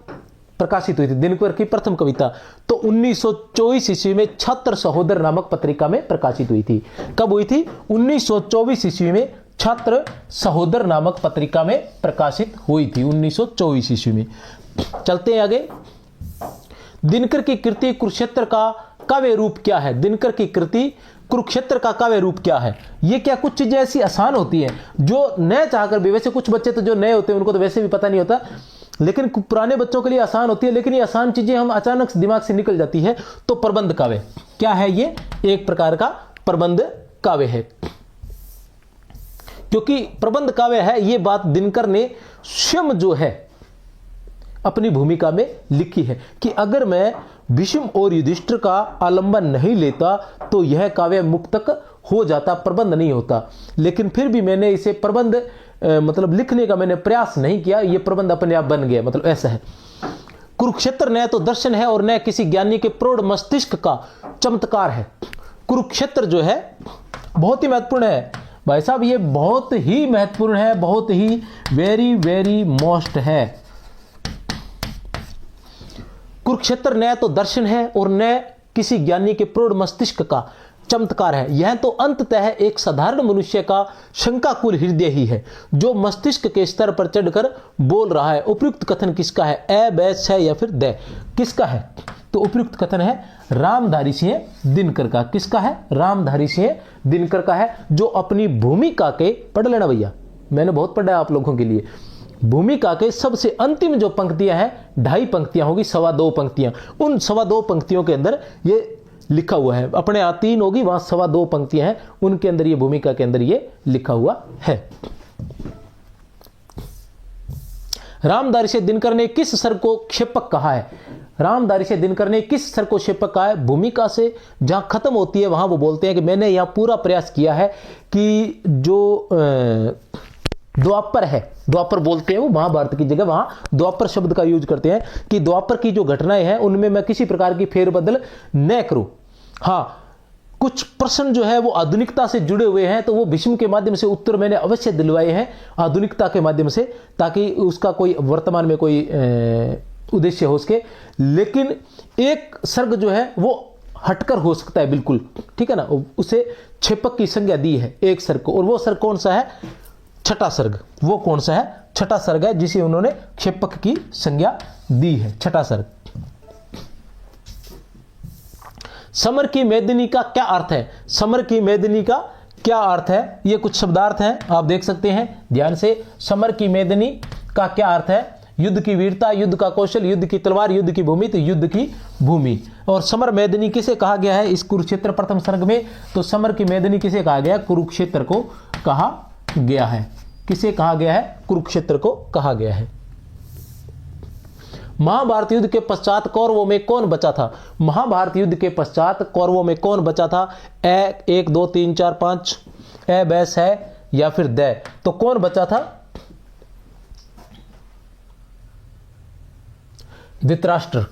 प्रकाशित हुई थी? दिनकर की प्रथम कविता तो 1924 ईस्वी में छात्र सहोदर नामक पत्रिका में प्रकाशित हुई थी। कब हुई थी? 1924 ईस्वी में छात्र सहोदर नामक पत्रिका में प्रकाशित हुई थी। 1924 ईस्वी में। चलते हैं आगे। दिनकर की कृति कुरुक्षेत्र का काव्य रूप क्या है? दिनकर की कृति कुरुक्षेत्र का काव्य रूप क्या है? ये क्या कुछ चीजें ऐसी आसान होती हैं जो न चाहकर भी, वैसे कुछ बच्चे तो जो नए होते हैं उनको तो वैसे भी पता नहीं होता, लेकिन पुराने बच्चों के लिए आसान होती है, लेकिन ये आसान चीजें हम अचानक दिमाग से निकल जाती है। तो प्रबंध काव्य क्या है? ये एक प्रकार का प्रबंध काव्य है। क्योंकि प्रबंध काव्य है, ये बात दिनकर ने स्वयं जो है अपनी भूमिका में लिखी है कि अगर मैं भीष्म और युधिष्ठिर का आलंबन नहीं लेता तो यह काव्य मुक्तक हो जाता, प्रबंध नहीं होता। लेकिन फिर भी मैंने इसे प्रबंध मतलब लिखने का मैंने प्रयास नहीं किया, यह प्रबंध अपने आप बन गया, मतलब ऐसा है। कुरुक्षेत्र न तो दर्शन है और न किसी ज्ञानी के प्रौढ़ मस्तिष्क का चमत्कार है। कुरुक्षेत्र जो है बहुत ही महत्वपूर्ण है भाई साहब, ये बहुत ही महत्वपूर्ण है, बहुत ही वेरी वेरी मोस्ट है। कुरुक्षेत्र न तो दर्शन है और न किसी ज्ञानी के प्रौढ़ मस्तिष्क का चमत्कार है। यह तो अंततः एक साधारण मनुष्य का शंकाकुल हृदय ही है जो मस्तिष्क के स्तर पर चढ़कर बोल रहा है। उपयुक्त कथन किसका है? ए, बै, छ या फिर द किसका है? तो उपयुक्त कथन है रामधारी सिंह दिनकर का। किसका है? रामधारी सिंह दिनकर का है, जो अपनी भूमिका के, पढ़ लेना भैया, मैंने बहुत पढ़ा है आप लोगों के लिए, भूमिका के सबसे अंतिम जो पंक्तियां हैं, 2.5 पंक्तियां होगी, 2.25 पंक्तियां, उन 2.25 पंक्तियों के अंदर ये लिखा हुआ है। अपने यहाँ 3 होगी, वहां 2.25 पंक्तियां हैं, उनके अंदर ये भूमिका के अंदर ये लिखा हुआ है। रामधारी सिंह दिनकर ने किस स्वर को क्षेपक कहा है? रामधारी सिंह दिनकर ने किस स्वर को क्षेपक कहा है? भूमिका से जहां खत्म होती है वहां वो बोलते हैं कि मैंने यहां पूरा प्रयास किया है कि जो द्वापर है, द्वापर बोलते हैं वो महाभारत की जगह, वहां द्वापर शब्द का यूज करते हैं कि द्वापर की जो घटनाएं हैं उनमें मैं किसी प्रकार की फेरबदल न करूं। हाँ, कुछ प्रश्न जो है वो आधुनिकता से जुड़े हुए हैं, तो वो भीष्म के माध्यम से उत्तर मैंने अवश्य दिलवाए हैं आधुनिकता के माध्यम से, ताकि उसका कोई वर्तमान में कोई उद्देश्य हो सके। लेकिन एक सर्ग जो है वो हटकर हो सकता है बिल्कुल, ठीक है ना, उसे क्षेपक की संज्ञा दी है एक सर्ग को, और वो सर्ग कौन सा है? छठा सर्ग। वो कौन सा है? छठा सर्ग है, जिसे उन्होंने क्षेपक की संज्ञा दी है, छठा सर्ग। समर की मेदिनी का क्या अर्थ है? समर की मेदिनी का क्या अर्थ है? ये कुछ शब्दार्थ हैं, आप देख सकते हैं ध्यान से। समर की मेदिनी का क्या अर्थ है? युद्ध की वीरता, युद्ध का कौशल, युद्ध की तलवार, युद्ध की भूमि, तो युद्ध की भूमि। और समर मेदिनी किसे कहा गया है इस कुरुक्षेत्र प्रथम सर्ग में? तो समर की मेदिनी किसे कहा गया? कुरुक्षेत्र को कहा गया है। किसे कहा गया है? कुरुक्षेत्र को कहा गया है। महाभारत युद्ध के पश्चात कौरवों में कौन बचा था? महाभारत युद्ध के पश्चात कौरवों में कौन बचा था? ए, 1 2 3 4 5, ए, बैस है या फिर द, तो कौन बचा था? धृतराष्ट्र।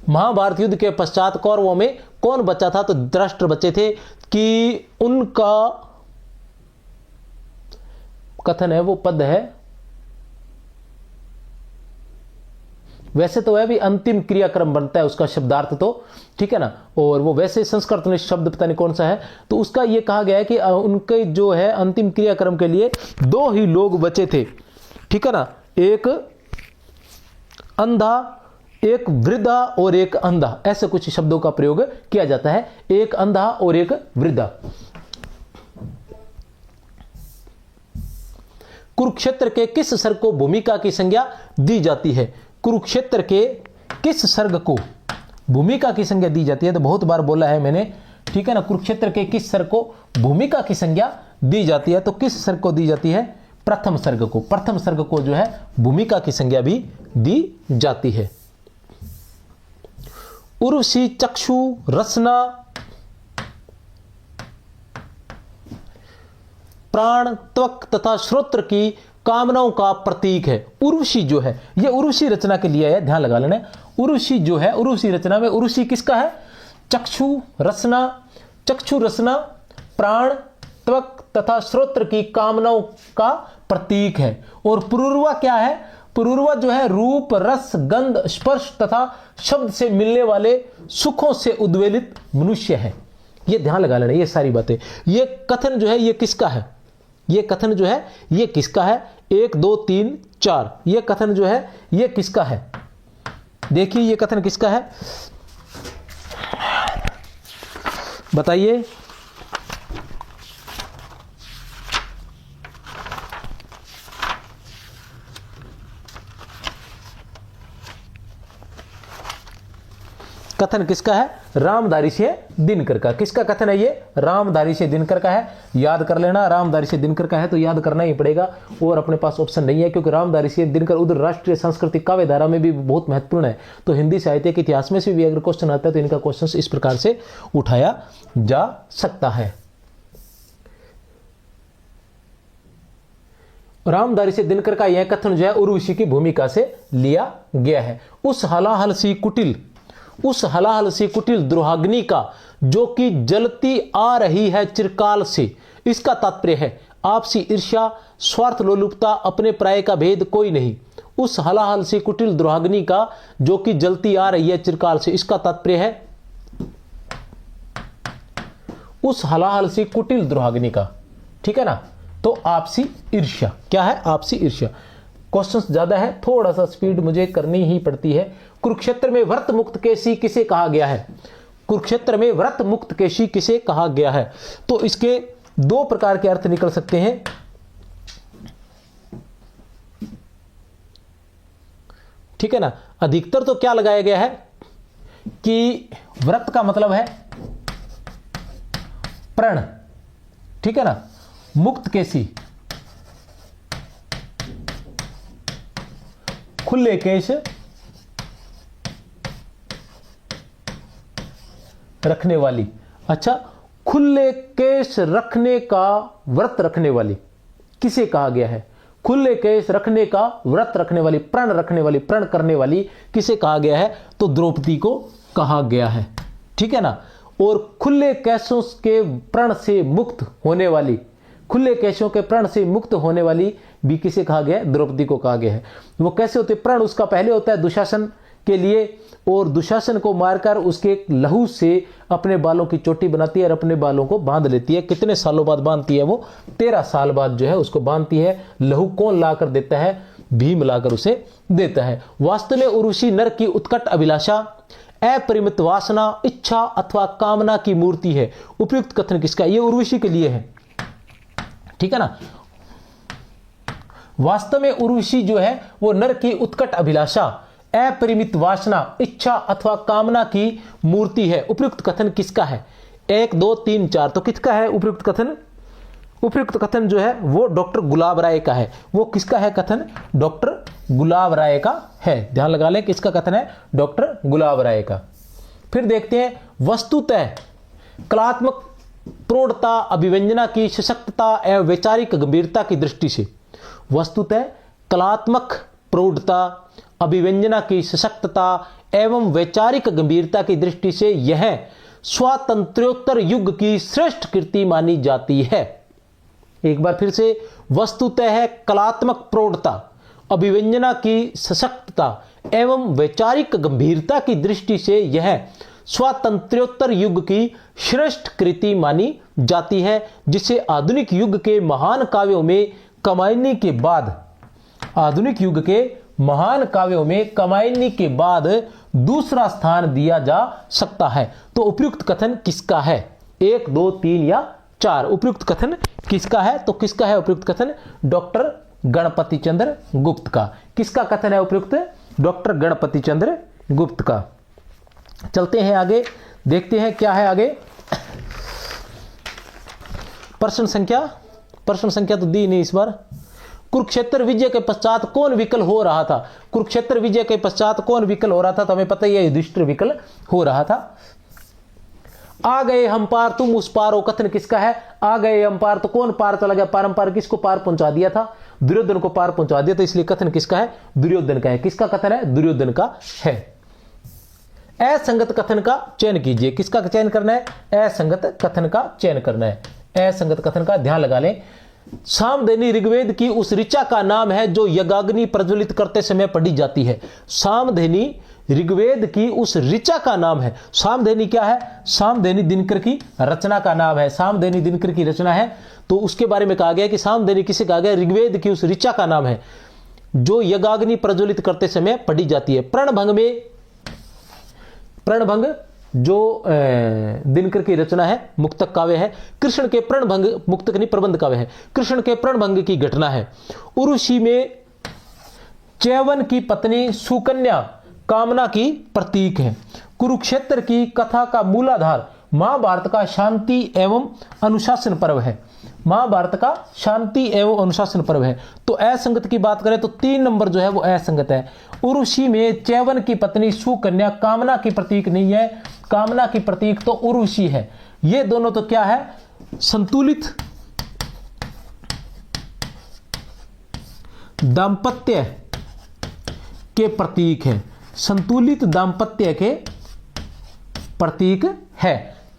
महाभारत युद्ध के पश्चात कौरवों में कौन बचा था? तो धृतराष्ट्र बचे थे कि उनका कथन है, वो पद है, वैसे तो वह भी अंतिम क्रियाक्रम बनता है उसका शब्दार्थ, तो ठीक है ना, और वो वैसे संस्कृत में शब्द पता नहीं कौन सा है, तो उसका ये कहा गया है कि उनके जो है अंतिम क्रियाक्रम के लिए 2 ही लोग बचे थे, ठीक है ना, एक अंधा, एक वृद्धा और एक अंधा, ऐसे कुछ शब्दों का प्रयोग किया जाता है, एक अंधा और एक वृद्धा। कुरुक्षेत्र के किस सर्ग को भूमिका की संज्ञा दी जाती है? कुरुक्षेत्र के किस सर्ग को भूमिका की संज्ञा दी जाती है? तो बहुत बार बोला है मैंने, ठीक है ना, कुरुक्षेत्र के किस सर्ग को भूमिका की संज्ञा दी जाती है? तो किस सर्ग को दी जाती है? प्रथम सर्ग को। प्रथम सर्ग को जो है भूमिका की संज्ञा भी दी जाती है। उर्वशी चक्षु रसना प्राण त्वक तथा श्रोत्र की कामनाओं का प्रतीक है। उर्वशी जो है ये उर्वशी रचना के लिए है, ध्यान लगा लेना। उर्वशी जो है उर्वशी रचना में उर्वशी किसका है? चक्षु रसना, चक्षु रसना प्राण त्वक तथा श्रोत्र की कामनाओं का प्रतीक है। और पुरूरवा क्या है? पुरूरवा जो है रूप रस गंध स्पर्श तथा शब्द से मिलने वाले सुखों से उद्वेलित मनुष्य है। ये ध्यान लगा लेना, ये सारी बातें। ये कथन जो है ये किसका है? ये कथन जो है ये किसका है? 1 2 3 4, ये कथन जो है ये किसका है? देखिए ये कथन किसका है, बताइए। कथन किसका है, रामधारी से दिनकर का। किसका कथन है ये, रामधारी से दिनकर का है। याद कर लेना, रामधारी से दिनकर का है तो याद करना ही पड़ेगा, और अपने पास ऑप्शन नहीं है, क्योंकि रामधारी से दिनकर उधर राष्ट्रीय सांस्कृतिक काव्य धारा में भी बहुत महत्वपूर्ण है। तो हिंदी साहित्य के इतिहास में से भी अगर क्वेश्चन आता है तो इनका क्वेश्चन इस प्रकार से उठाया जा सकता है। रामधारी से दिनकर का यह कथन जो है उर्वशी की भूमिका से लिया गया है। उस हलाहल सी कुटिल दुर्भाग्नि का जो कि जलती आ रही है चिरकाल से, इसका तात्पर्य है आपसी ईर्ष्या, स्वार्थ लोलुपता, अपने प्राय का भेद कोई नहीं। उस हलाहल सी कुटिल दुर्भाग्नि का जो कि जलती आ रही है चिरकाल से, इसका तात्पर्य है उस हलाहल सी कुटिल दुर्भाग्नि का, ठीक है ना। तो आपसी ईर्ष्या क्या है, आपसी ईर्ष्या। क्वेश्चंस ज्यादा है, थोड़ा सा स्पीड मुझे करनी ही पड़ती है। कुरुक्षेत्र में व्रत मुक्त केशी किसे कहा गया है, कुरुक्षेत्र में व्रत मुक्त केशी किसे कहा गया है। तो इसके दो प्रकार के अर्थ निकल सकते हैं। ठीक है ना। अधिकतर तो क्या लगाया गया है कि व्रत का मतलब है प्रण, ठीक है ना। मुक्त केशी खुले केश रखने वाली। अच्छा, खुले केश रखने का व्रत रखने वाली किसे कहा गया है, खुले केश रखने का व्रत रखने वाली, प्रण रखने वाली, प्रण करने वाली किसे कहा गया है, तो द्रौपदी को कहा गया है, ठीक है ना। और खुले केशों के प्रण से मुक्त होने वाली, खुले केशों के प्रण से मुक्त होने वाली भी किसे कहा गया है, द्रौपदी को कहा गया है। वो कैसे होते, प्रण उसका पहले होता है दुशासन के लिए, और दुशासन को मारकर उसके लहू से अपने बालों की चोटी बनाती है और अपने बालों को बांध लेती है। कितने सालों बाद बांधती है, वो 13 साल बाद जो है उसको बांधती है। लहू कौन लाकर देता है, भीम लाकर उसे देता है। वास्तव में उर्वशी नर की उत्कट अभिलाषा, अपरिमित वासना, इच्छा अथवा कामना की मूर्ति है। उपयुक्त कथन किसका, ये उर्वशी के लिए है, ठीक है ना। वास्तव में उर्वशी जो है वो नर की उत्कट अभिलाषा, अपरिमित वासना, इच्छा अथवा कामना की मूर्ति है। उपयुक्त कथन किसका है, 1 2 3 4, तो किसका है उपयुक्त कथन। उपयुक्त कथन जो है वो डॉक्टर गुलाब राय का है। वो किसका है कथन, डॉक्टर गुलाब राय का है। ध्यान लगा लें किसका कथन है, डॉक्टर गुलाब राय का। फिर देखते हैं, वस्तुतः कलात्मक प्रौढ़ता, अभिव्यंजना की सशक्तता एवं वैचारिक गंभीरता की दृष्टि से, वस्तुतः कलात्मक प्रौढ़ता, अभिव्यंजना की सशक्तता एवं वैचारिक गंभीरता की दृष्टि से यह स्वातंत्र्योत्तर युग की श्रेष्ठ कृति मानी जाती है। एक बार फिर से, वस्तुतः कलात्मक प्रौढ़ता, अभिव्यंजना की सशक्तता एवं वैचारिक गंभीरता की दृष्टि से यह स्वातंत्र्योत्तर युग की श्रेष्ठ कृति मानी जाती है, जिसे आधुनिक युग के महान काव्यों में कमायनी के बाद, आधुनिक युग के महान काव्यों में कमायनी के बाद दूसरा स्थान दिया जा सकता है। तो उपयुक्त कथन किसका है, 1 2 3 या 4, उपयुक्त कथन किसका है, तो किसका है उपयुक्त कथन, डॉक्टर गणपति चंद्र गुप्त का। किसका कथन है उपयुक्त, डॉक्टर गणपति चंद्र गुप्त का। चलते हैं आगे, देखते हैं क्या है आगे। प्रश्न संख्या तो दी नहीं इस बार। कुरुक्षेत्र विजय के पश्चात कौन विकल हो रहा था, कुरुक्षेत्र विजय के पश्चात कौन विकल हो रहा था, तो हमें पता ही है युधिष्ठिर विकल हो रहा था। आ गए हम पार तुम उस पार हो, कथन किसका है, आ गए हम पार, तो कौन पार चला गया, पारंपार किसको पार पहुंचा दिया था, दुर्योधन को पार पहुंचा दिया, तो इसलिए कथन किसका है, दुर्योधन का है। किसका कथन है, दुर्योधन का है। असंगत कथन का चयन कीजिए, किसका चयन करना है, असंगत कथन का चयन करना है। असंगत कथन का ध्यान लगा लें। सामधेनी ऋग्वेद की उस ऋचा का नाम है जो यज्ञाग्नि प्रज्वलित करते समय पढ़ी जाती है। सामधेनी ऋग्वेद की उस ऋचा का नाम है। सामधेनी क्या है, सामधेनी दिनकर की रचना का नाम है। सामधेनी दिनकर की रचना है, तो उसके बारे में कहा गया कि सामधेनी किसे कहा गया, ऋग्वेद की उस ऋचा का नाम है जो यज्ञाग्नि प्रज्वलित करते समय पढ़ी जाती है। प्रणभंग में प्रणभंग जो दिनकर की रचना है, मुक्तक काव्य है। कृष्ण के प्रणभंग, मुक्तक नहीं प्रबंध काव्य है। कृष्ण के प्रणभंग की घटना है। उर्वशी में च्यवन की पत्नी सुकन्या कामना की प्रतीक है। कुरुक्षेत्र की कथा का मूलाधार महाभारत का शांति एवं अनुशासन पर्व है। महाभारत का शांति एवं अनुशासन पर्व है। तो असंगत की बात करें तो 3 नंबर जो है वो असंगत है। उर्वशी में च्यवन की पत्नी सुकन्या कामना की प्रतीक नहीं है। कामना की प्रतीक तो उर्वशी है। ये दोनों तो क्या है, संतुलित दाम्पत्य के प्रतीक है। संतुलित दाम्पत्य के प्रतीक है।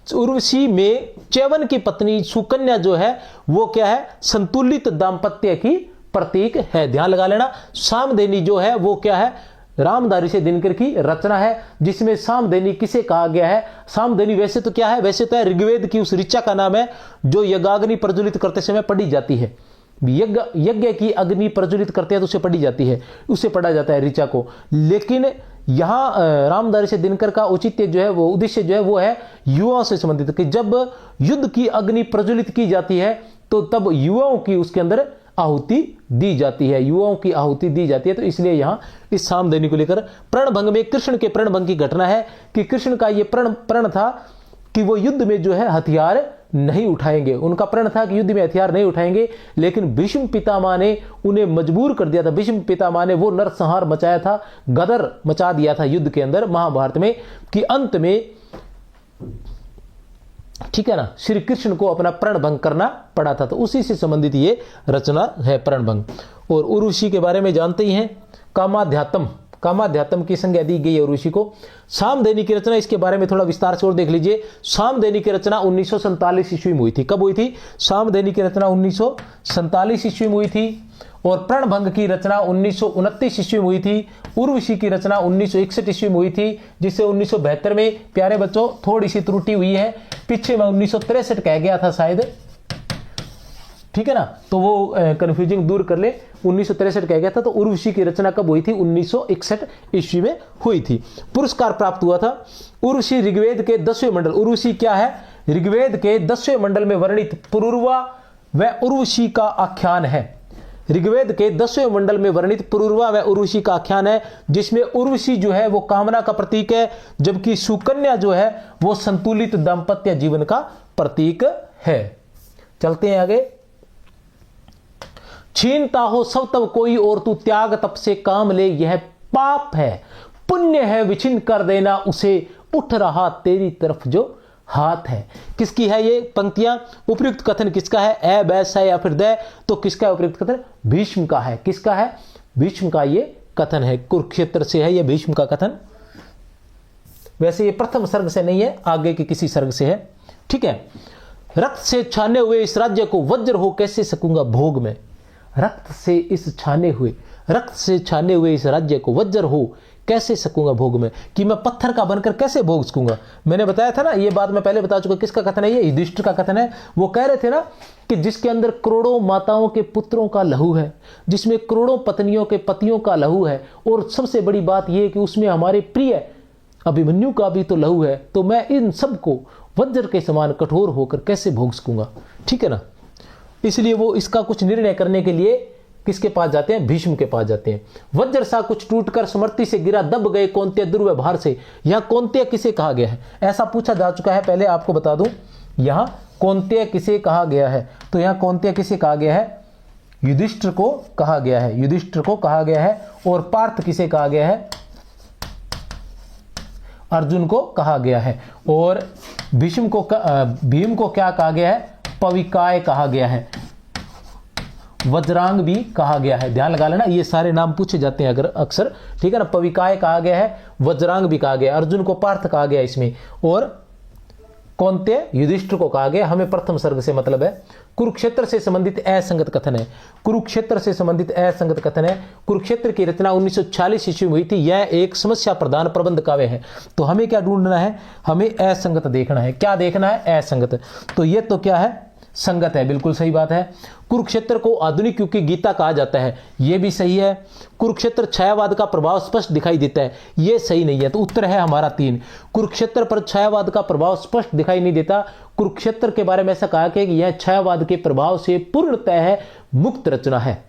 उर्वशी में च्यवन की पत्नी सुकन्या जो है वो क्या है, संतुलित दाम्पत्य की प्रतीक है। ध्यान लगा लेना। सामधेनी जो है वो क्या है, रामधारी से दिनकर की रचना है, जिसमें सामधेनी किसे कहा गया है। सामधेनी वैसे तो क्या है, वैसे तो है ऋग्वेद की उस ऋचा का नाम है जो यज्ञाग्नि प्रज्वलित करते समय पढ़ी जाती है। यज्ञ की अग्नि प्रज्वलित करते हैं तो उसे पढ़ी जाती है, उसे पढ़ा जाता है ऋचा को। लेकिन यहाँ रामधारी से दिनकर का औचित्य जो है वो उद्देश्य जो है वो है युवाओं से संबंधित, कि जब युद्ध की अग्नि प्रज्वलित की जाती है तो तब युवाओं की उसके अंदर आहुति दी जाती है, युवाओं की आहुति दी जाती है। तो इसलिए यहाँ इस सामधेनी को लेकर प्रणभंग में कृष्ण के प्रणभंग की घटना है कि कृष्ण का ये प्रण था कि वो युद्ध में जो है हथियार नहीं उठाएंगे। उनका प्रण था कि युद्ध में हथियार नहीं उठाएंगे, लेकिन भीष्म पितामह ने उन्हें मजबूर कर दिया था। भीष्म पितामह ने वो नरसंहार मचाया था, गदर मचा दिया था युद्ध के अंदर महाभारत में, कि अंत में ठीक है ना, श्री कृष्ण को अपना प्रणभंग करना पड़ा था। तो उसी से संबंधित ये रचना है प्रणभंग। और उर्वशी के बारे में जानते ही हैं, कामाध्यात्म, कामाध्यात्म की संज्ञा दी गई है उर्वशी को। सामधेनी की रचना, इसके बारे में थोड़ा विस्तार से और देख लीजिए। सामधेनी की रचना 1947 ईस्वी में हुई थी। कब हुई थी? सामधेनी की रचना 1947 ईस्वी में हुई थी। और प्रणभंग की रचना 1929 ईस्वी में हुई थी। उर्वशी की रचना 1961 ईस्वी में हुई थी, जिसे 1972 में, प्यारे बच्चों थोड़ी सी त्रुटि हुई है, पीछे में 1963 कह गया था शायद, ठीक है ना, तो वो कंफ्यूजिंग दूर कर ले, 1963 कह गया था। तो उर्वशी की रचना कब हुई थी? 1961 ईस्वी में हुई थी। पुरस्कार प्राप्त हुआ था। उर्वशी ऋग्वेद के 10वें मंडल, उर्वशी क्या है? ऋग्वेद के 10वें मंडल में वर्णित पुरुरवा व उर्वशी का आख्यान है। ऋग्वेद के 10वें मंडल में वर्णित पुरुरवा व उर्वशी का आख्यान है, जिसमें उर्वशी जो है वो कामना का प्रतीक है, जबकि सुकन्या जो है वो संतुलित दाम्पत्य जीवन का प्रतीक है। चलते हैं आगे। छीनता हो सब तब कोई और तू त्याग तप से काम ले, यह पाप है, पुण्य है विछिन्न कर देना उसे, उठ रहा तेरी तरफ जो हाथ है। किसकी है ये पंक्तियां? उपयुक्त कथन किसका है? ए बैस है या फिर दे? तो किसका है उपयुक्त कथन? भीष्म का है। किसका है? भीष्म का ये कथन है। कुरुक्षेत्र से है ये भीष्म का कथन। वैसे ये प्रथम सर्ग से नहीं है, आगे के किसी सर्ग से है, ठीक है। रक्त से छाने हुए इस राज्य को वज्र हो कैसे सकूंगा भोग में। रक्त से छाने हुए इस राज्य को वज्र हो कैसे सकूंगा भोग में, कि मैं पत्थर का बनकर कैसे भोग सकूंगा। मैंने बताया था ना, ये बात मैं पहले बता चुका। किसका कथन है ये? युधिष्ठिर का कथन है। वो कह रहे थे ना कि जिसके अंदर करोड़ों माताओं के पुत्रों का लहू है, जिसमें करोड़ों पत्नियों के पतियों का लहू है, और सबसे बड़ी बात यह कि उसमें हमारे प्रिय अभिमन्यु का भी तो लहू है, तो मैं इन सबको वज्र के समान कठोर होकर कैसे भोग सकूंगा, ठीक है ना। इसलिए वो इसका कुछ निर्णय करने के लिए किसके पास जाते हैं? भीष्म के पास जाते हैं। वज्र सा कुछ टूटकर समर्थी से गिरा, दब गए कौन्तेय दुर्व्यवहार से। यहां कौन्तेय किसे कहा गया है? ऐसा पूछा जा चुका है, पहले आपको बता दूं, यहां कौन्तेय किसे कहा गया है? तो यहां कौन्तेय किसे कहा गया है? युधिष्ठिर को कहा गया है, युधिष्ठिर को कहा गया है। और पार्थ किसे कहा गया है? अर्जुन को कहा गया है। और भीष्म को भीम को क्या कहा गया है? पविकाय कहा गया है, वज्रांग भी कहा गया है। ध्यान लगा लेना, ये सारे नाम पूछे जाते हैं अगर अक्सर, ठीक है ना। पविकाय कहा गया है, वज्रांग भी कहा गया, अर्जुन को पार्थ कहा गया इसमें, और कौन्तेय युधिष्ठिर को कहा गया। हमें प्रथम सर्ग से मतलब है। कुरुक्षेत्र से संबंधित असंगत कथन है। कुरुक्षेत्र से संबंधित असंगत कथन है। कुरुक्षेत्र की रचना 1940 ईस्वी में हुई थी। यह एक समस्या प्रधान प्रबंध काव्य है। तो हमें क्या ढूंढना है? हमें असंगत देखना है। क्या देखना है? असंगत। तो ये तो क्या है? संगत है, बिल्कुल सही बात है। कुरुक्षेत्र को आधुनिक युग की गीता कहा जाता है, यह भी सही है। कुरुक्षेत्र छायावाद का प्रभाव स्पष्ट दिखाई देता है, यह सही नहीं है। तो उत्तर है हमारा 3, कुरुक्षेत्र पर छायावाद का प्रभाव स्पष्ट दिखाई नहीं देता। कुरुक्षेत्र के बारे में ऐसा कहा कि यह छायावाद के प्रभाव से पूर्णतः है मुक्त रचना है।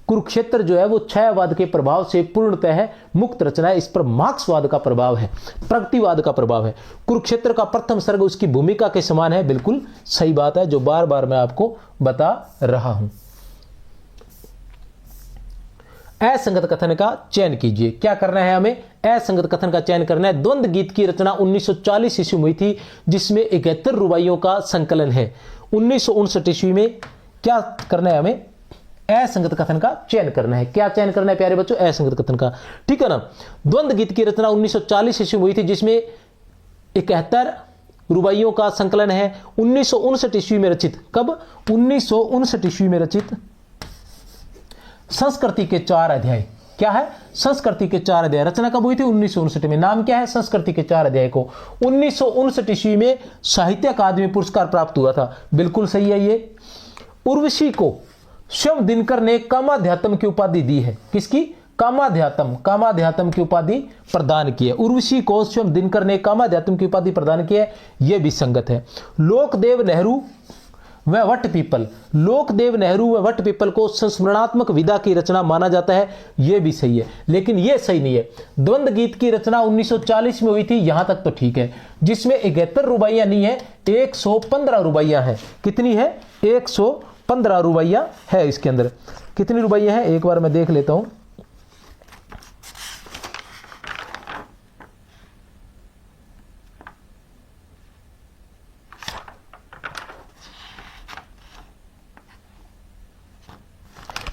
कुरुक्षेत्र जो है वो छायावाद के प्रभाव से पूर्णतः है मुक्त रचना है। इस पर मार्क्सवाद का प्रभाव है, प्रगतिवाद का प्रभाव है। कुरुक्षेत्र का प्रथम सर्ग उसकी भूमिका के समान है, बिल्कुल सही बात है, जो बार बार मैं आपको बता रहा हूं। असंगत कथन का चयन कीजिए। क्या करना है हमें? असंगत कथन का चयन करना है। द्वंद्व गीत की रचना 1940 ईस्वी में हुई थी, जिसमें 71 रुबाइयों का संकलन है। 1959 ईस्वी में क्या करना है हमें? असंगत कथन का चयन करना है। क्या चयन करना है प्यारे बच्चों? असंगत कथन का, ठीक है ना। द्वंद्व गीत की रचना 1940 ईस्वी में हुई थी, जिसमें 71 रुबाइयों का संकलन है। 1959 ईस्वी में रचित, कब? 1959 ईस्वी में रचित संस्कृति के 4 अध्याय। क्या है? संस्कृति के 4 अध्याय। रचना कब हुई थी? 1959 में। नाम क्या है? संस्कृति के 4 अध्याय को 1959 ईस्वी में साहित्य अकादमी पुरस्कार प्राप्त हुआ था, बिल्कुल सही है ये। उर्वशी को स्वयं दिनकर ने कामाध्यात्म की उपाधि दी है। किसकी? कामाध्यात्म, कामाध्यात्म की उपाधि प्रदान की है। उर्वशी को स्वयं दिनकर ने कामाध्यात्म की उपाधि प्रदान की है, यह भी संगत है। लोकदेव नेहरू व वट पीपल, लोकदेव नेहरू व वट पीपल को संस्मरणात्मक विदा की रचना माना जाता है, यह भी सही है, लेकिन यह सही नहीं है। द्वंद्व गीत की रचना 1940 में हुई थी, यहां तक तो ठीक है, जिसमें 71 रुबाइयां नहीं है, 115 रुबाइयां है। कितनी है? 115 रुबाइयां है इसके अंदर। कितनी रुबाइयां हैं एक बार मैं देख लेता हूं।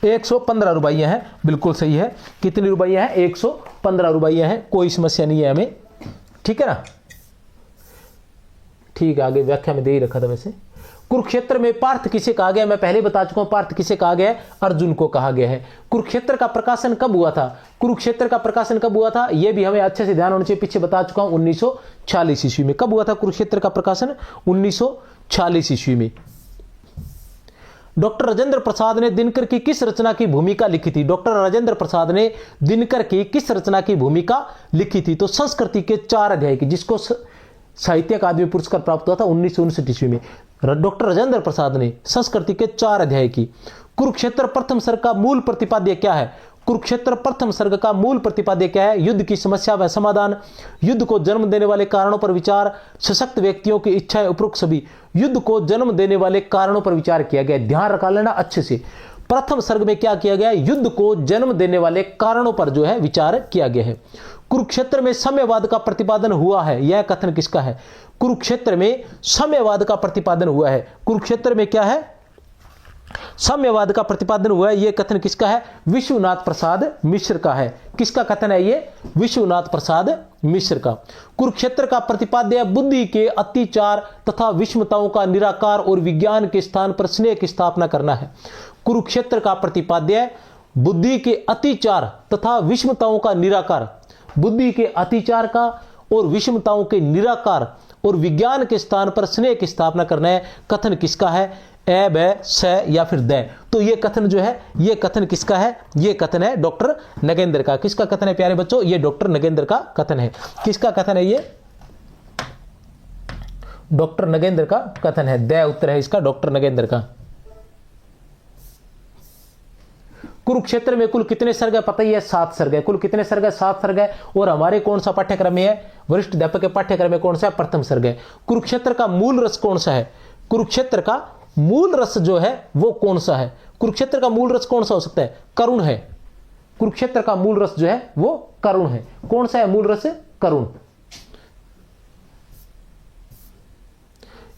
एक 115 रुबाइयां हैं, बिल्कुल सही है। कितनी रुबाइयां हैं? 115 रुबाइयां हैं, कोई समस्या नहीं है हमें, ठीक है ना। ठीक है, आगे व्याख्या में दे ही रखा था वैसे। कुरुक्षेत्र में पार्थ किसे कहा गया? मैं पहले बता चुका हूं पार्थ किसे कहा गया है, अर्जुन को कहा गया है। कुरुक्षेत्र का प्रकाशन कब हुआ था? कुरुक्षेत्र का प्रकाशन कब हुआ था यह भी हमें अच्छे से ध्यान होना चाहिए, पीछे बता चुका हूं 1940 ईस्वी में। कब हुआ था कुरुक्षेत्र का प्रकाशन? 1940 ईस्वी में। डॉक्टर राजेंद्र प्रसाद ने दिनकर की किस रचना की भूमिका लिखी थी? डॉक्टर राजेंद्र प्रसाद ने दिनकर की किस रचना की भूमिका लिखी थी? तो संस्कृति के 4 अध्याय की, जिसको साहित्य अकादमी पुरस्कार प्राप्त हुआ था 1959 ईस्वी में। डॉक्टर राजेंद्र प्रसाद ने संस्कृति के 4 अध्याय की। कुरुक्षेत्र प्रथम सर्ग का मूल प्रतिपाद्य क्या है? कुरुक्षेत्र प्रथम सर्ग का मूल प्रतिपाद्य क्या है? युद्ध की समस्या व समाधान, युद्ध को जन्म देने वाले कारणों पर विचार, सशक्त व्यक्तियों की इच्छाएं, उपरोक्त सभी। युद्ध को जन्म देने वाले कारणों पर विचार किया गया। ध्यान रखा लेना अच्छे से। प्रथम सर्ग में क्या किया गया? युद्ध को जन्म देने वाले कारणों पर जो है विचार किया गया है। कुरुक्षेत्र में साम्यवाद का प्रतिपादन हुआ है, यह कथन किसका है? कुरुक्षेत्र में साम्यवाद का प्रतिपादन हुआ है। कुरुक्षेत्र में क्या है? साम्यवाद का प्रतिपादन हुआ है, यह कथन किसका है? विश्वनाथ प्रसाद मिश्र का है। किसका कथन है ये? विश्वनाथ प्रसाद मिश्र का। कुरुक्षेत्र का प्रतिपाद्य बुद्धि के अत्याचार तथा विषमताओं का निराकार और विज्ञान के स्थान पर स्नेह की स्थापना करना है। कुरुक्षेत्र का प्रतिपाद्य बुद्धि के अत्याचार तथा विषमताओं का निराकार, बुद्धि के अत्याचार का और विषमताओं के निराकार और विज्ञान के स्थान पर स्नेह की स्थापना करना है। कथन किसका है? ए, ब, स या फिर द। तो ये कथन जो है, ये कथन किसका है? ये कथन है डॉक्टर नगेंद्र का। किसका कथन है प्यारे बच्चों? ये डॉक्टर नगेंद्र का कथन है। किसका कथन है ये? डॉक्टर नगेंद्र का कथन है। द उत्तर है इसका, डॉक्टर नगेंद्र का। कुरुक्षेत्र में कुल कितने सर्ग है? पता ही है, 7 सर्ग है। कुल कितने सर्ग है? 7 सर्ग है। और हमारे कौन सा पाठ्यक्रम में है? वरिष्ठ अध्यापक के पाठ्यक्रम में कौन सा है? प्रथम सर्ग है। कुरुक्षेत्र का मूल रस कौन सा है? कुरुक्षेत्र का मूल रस जो है वो कौन सा है? कुरुक्षेत्र का मूल रस कौन सा हो सकता है? करुण है। कुरुक्षेत्र का मूल रस जो है वो करुण है। कौन सा है मूल रस? करुण।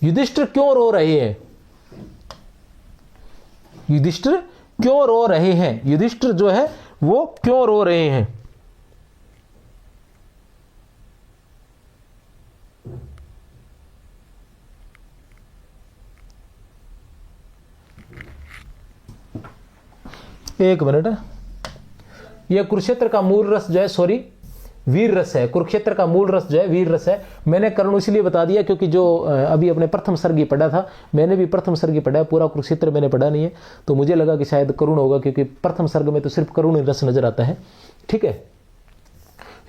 युधिष्ठिर क्यों रो रहे हैं? युधिष्ठिर क्यों रो रहे हैं? युधिष्ठिर जो है वो क्यों रो रहे हैं? एक मिनट। यह कुरुक्षेत्र का मूल रस जो है, सॉरी, वीर रस है। कुरुक्षेत्र का मूल रस जो है वीर रस है। मैंने कर्ण इसलिए बता दिया क्योंकि जो अभी अपने प्रथम सर्ग ही पढ़ा था, मैंने भी प्रथम सर्ग ही पढ़ा है, पूरा कुरुक्षेत्र मैंने पढ़ा नहीं है, तो मुझे लगा कि शायद करुण होगा क्योंकि प्रथम सर्ग में तो सिर्फ करुण रस नजर आता है। ठीक है,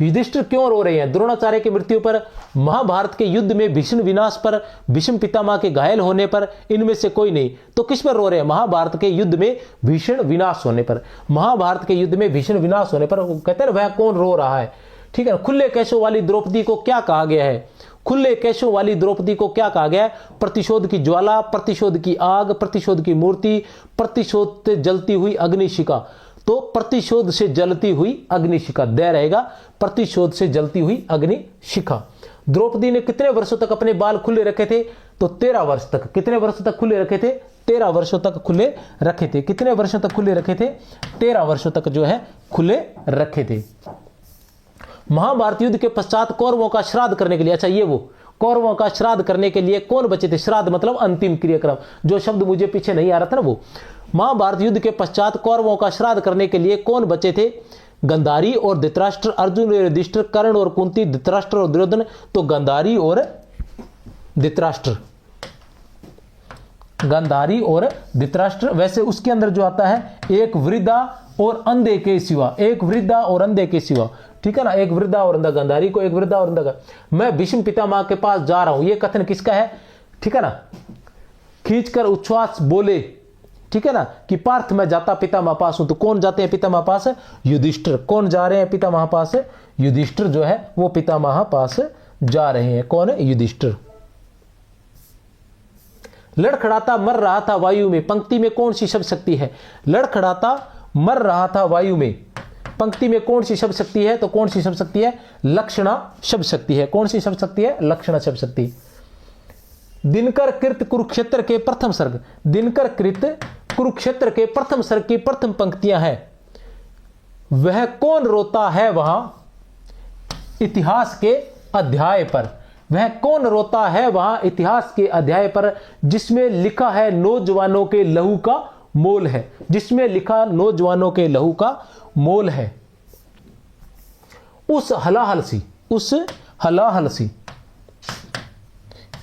युधिष्ठिर क्यों रो रहे हैं? द्रोणाचार्य की मृत्यु पर, महाभारत के युद्ध में भीष्म विनाश पर, भीष्म पितामह के घायल होने पर, इनमें से कोई नहीं। तो किस पर रो रहे हैं? महाभारत के युद्ध में भीषण विनाश होने पर। महाभारत के युद्ध में भीषण विनाश होने पर कहते हैं वह कौन रो रहा है? ठीक है ना। खुले केशों वाली द्रौपदी को क्या कहा गया है? खुले केशों वाली द्रौपदी को क्या कहा गया है? प्रतिशोध की ज्वाला, प्रतिशोध की आग, प्रतिशोध की मूर्ति, प्रतिशोध से जलती हुई अग्निशिखा। तो प्रतिशोध से जलती हुई अग्निशिखा दे रहेगा, प्रतिशोध से जलती हुई अग्निशिखा। द्रौपदी ने कितने वर्षों तक अपने बाल खुले रखे थे? तो 13 वर्ष तक। कितने वर्षों तक खुले रखे थे? 13 वर्षों तक खुले रखे थे। कितने वर्षों तक खुले रखे थे? 13 वर्षों तक जो है खुले रखे थे। महाभारत युद्ध के पश्चात कौरवों का श्राद्ध करने के लिए, अच्छा ये वो कौरवों का श्राद्ध करने के लिए कौन बचे थे? श्राद्ध मतलब अंतिम क्रियाक्रम, जो शब्द मुझे पीछे नहीं आ रहा था ना वो। महाभारत युद्ध के पश्चात कौरवों का श्राद्ध करने के लिए कौन बचे थे? गांधारी और धृतराष्ट्र, अर्जुन और युधिष्ठिर, कर्ण और कुंती, धृतराष्ट्र और दुर्योधन। तो गांधारी और धृतराष्ट्र, गांधारी और धृतराष्ट्र। वैसे उसके अंदर जो आता है एक वृद्धा और अंधे के सिवा, एक वृद्धा और अंधे के सिवा। ठीक है ना, एक वृद्धा और अंधा, गांधारी को एक वृद्धा और अंधा का। मैं भीष्म पितामह के पास जा रहा हूं, ये कथन किसका है? ठीक है ना, खींचकर उच्छ्वास बोले, ठीक है ना, कि पार्थ मैं जाता पितामह पास हूं। तो कौन जाते हैं पितामह पास? युधिष्ठिर। कौन जा रहे हैं पितामह पास? युधिष्ठिर जो है वो पितामह पास जा रहे हैं। कौन है? युधिष्ठिर। लड़खड़ाता मर रहा था वायु में, पंक्ति में कौन सी शब्द शक्ति है? लड़खड़ाता मर रहा था वायु में, पंक्ति में कौन सी शब्द शक्ति है? तो कौन सी शब्द शक्ति है? लक्षणा शब्द शक्ति है। कौन सी शब्द शक्ति है? लक्षणा शब्द शक्ति। दिनकर कृत कुरुक्षेत्र के प्रथम सर्ग, दिनकर कृत कुरुक्षेत्र के प्रथम सर्ग की प्रथम पंक्तियां हैं। वह कौन रोता है वहां इतिहास के अध्याय पर? वह कौन रोता है वहां इतिहास के अध्याय पर जिसमें लिखा है नौजवानों के लहू का मोल है, जिसमें लिखा नौजवानों के लहू का मोल है। उस हलाहल सी, उस हलाहल सी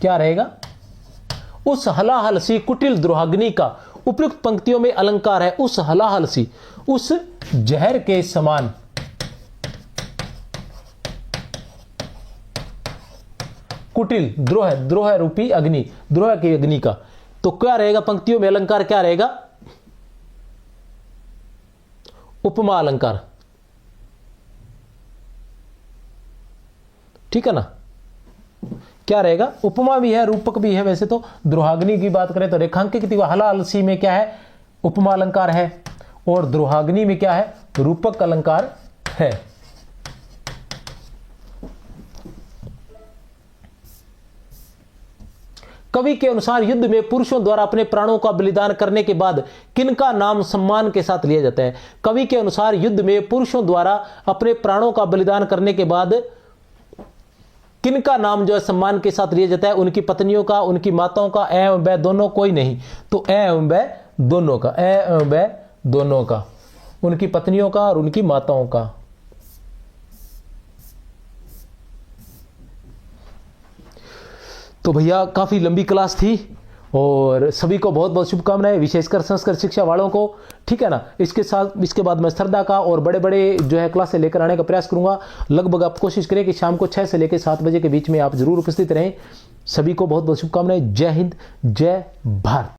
क्या रहेगा? उस हलाहल सी कुटिल द्रोहाग्नि का उपयुक्त पंक्तियों में अलंकार है। उस हलाहल सी, उस जहर के समान, कुटिल द्रोह, द्रोह रूपी अग्नि, द्रोह की अग्नि का। तो क्या रहेगा पंक्तियों में अलंकार? क्या रहेगा? उपमा अलंकार। ठीक है ना, क्या रहेगा? उपमा भी है, रूपक भी है। वैसे तो द्रोहाग्नि की बात करें तो रेखांकित हलाहलसी में क्या है? उपमा अलंकार है, और द्रोहाग्नि में क्या है? रूपक अलंकार है। कवि के अनुसार युद्ध में पुरुषों द्वारा अपने प्राणों का बलिदान करने के बाद किनका नाम सम्मान के साथ लिया जाता है? कवि के अनुसार युद्ध में पुरुषों द्वारा अपने प्राणों का बलिदान करने के बाद किनका नाम जो है सम्मान के साथ लिया जाता है? उनकी पत्नियों का, उनकी माताओं का, ए एवं बै दोनों, कोई नहीं। तो ए एवं बै दोनों का, ए एवं बै दोनों का, उनकी पत्नियों का और उनकी माताओं का। तो भैया काफी लंबी क्लास थी और सभी को बहुत बहुत शुभकामनाएं, विशेषकर संस्कृत शिक्षा वालों को। ठीक है ना, इसके साथ इसके बाद मैं श्रद्धा का और बड़े बड़े जो है क्लास से लेकर आने का प्रयास करूंगा। लगभग आप कोशिश करें कि शाम को 6 से लेकर 7 बजे के बीच में आप जरूर उपस्थित रहें। सभी को बहुत बहुत शुभकामनाएं। जय हिंद, जय भारत।